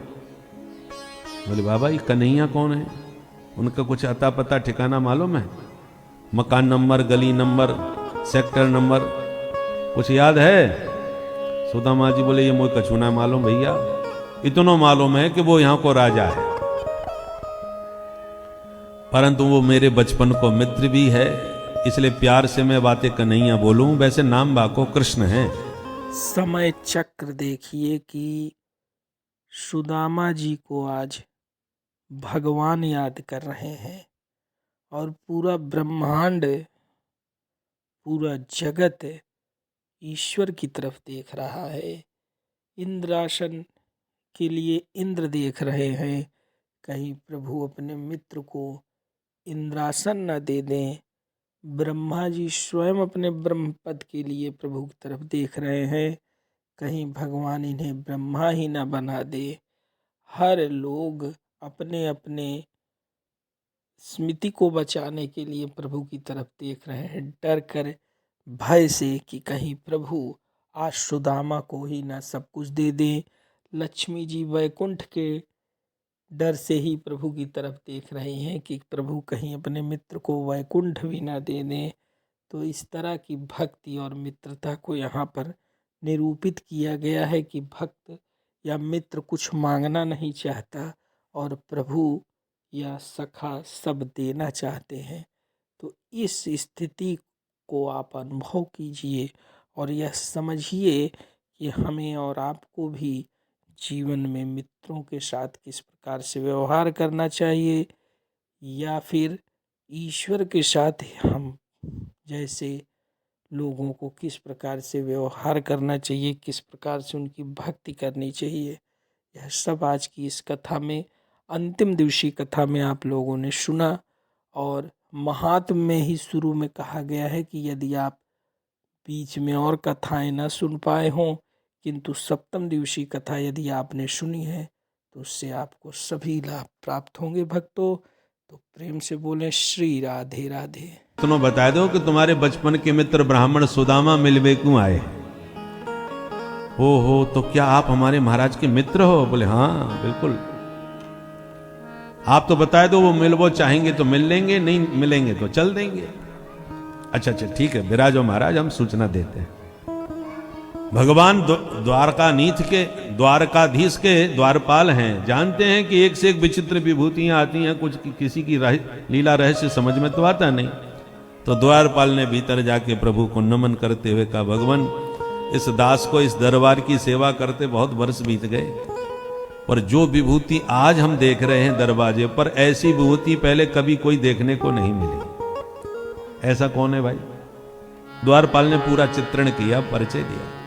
बोले बाबा ये कन्हैया कौन है? उनका कुछ अता पता ठिकाना मालूम है? मकान नंबर, गली नंबर, सेक्टर नंबर कुछ याद है? सुदामा जी बोले ये मुझे कछु ना मालूम भैया, इतना मालूम है कि वो यहां को राजा है, परंतु वो मेरे बचपन को मित्र भी है, इसलिए प्यार से मैं बातें कन्हैया बोलूं। वैसे नाम बाको कृष्ण है। समय चक्र देखिए कि सुदामा जी को आज भगवान याद कर रहे हैं और पूरा ब्रह्मांड, पूरा जगत ईश्वर की तरफ देख रहा है। इंद्रासन के लिए इंद्र देख रहे हैं, कहीं प्रभु अपने मित्र को इंद्रासन न दे दें। ब्रह्मा जी स्वयं अपने ब्रह्म पद के लिए प्रभु की तरफ देख रहे हैं, कहीं भगवान इन्हें ब्रह्मा ही न बना दे। हर लोग अपने अपने स्मृति को बचाने के लिए प्रभु की तरफ देख रहे हैं, डर कर, भय से कि कहीं प्रभु आज सुदामा को ही ना सब कुछ दे दें। लक्ष्मी जी वैकुंठ के डर से ही प्रभु की तरफ देख रहे हैं कि प्रभु कहीं अपने मित्र को वैकुंठ भी ना दे दें। तो इस तरह की भक्ति और मित्रता को यहाँ पर निरूपित किया गया है कि भक्त या मित्र कुछ मांगना नहीं चाहता और प्रभु या सखा सब देना चाहते हैं। तो इस स्थिति को आप अनुभव कीजिए और यह समझिए कि हमें और आपको भी जीवन में मित्रों के साथ किस प्रकार से व्यवहार करना चाहिए, या फिर ईश्वर के साथ हम जैसे लोगों को किस प्रकार से व्यवहार करना चाहिए, किस प्रकार से उनकी भक्ति करनी चाहिए। यह सब आज की इस कथा में, अंतिम दिवसीय कथा में आप लोगों ने सुना। और महात्म में ही शुरू में कहा गया है कि यदि आप बीच में और कथाएं न सुन पाए हों, किंतु सप्तम दिवसीय कथा यदि आपने सुनी है तो उससे आपको सभी लाभ प्राप्त होंगे। भक्तों तो प्रेम से बोलें श्री राधे राधे। तुम बता दो कि तुम्हारे बचपन के मित्र ब्राह्मण सुदामा मिलवे क्यों आए? हो तो क्या आप हमारे महाराज के मित्र हो? बोले हाँ बिल्कुल। आप तो बता दो, वो मिलवो चाहेंगे तो मिल लेंगे, नहीं मिलेंगे तो चल देंगे। अच्छा ठीक है, विराजो महाराज, हम सूचना देते हैं। भगवान द्वारकानीथ के, द्वारकाधीश के द्वारपाल हैं, जानते हैं कि एक से एक विचित्र विभूतियां आती हैं, कुछ किसी की लीला रहस्य समझ में तो आता नहीं। तो द्वारपाल ने भीतर जाके प्रभु को नमन करते हुए कहा, भगवान इस दास को इस दरबार की सेवा करते बहुत वर्ष बीत गए, और जो विभूति आज हम देख रहे हैं दरवाजे पर, ऐसी विभूति पहले कभी कोई देखने को नहीं मिली। ऐसा कौन है भाई? द्वारपाल ने पूरा चित्रण किया, परिचय दिया।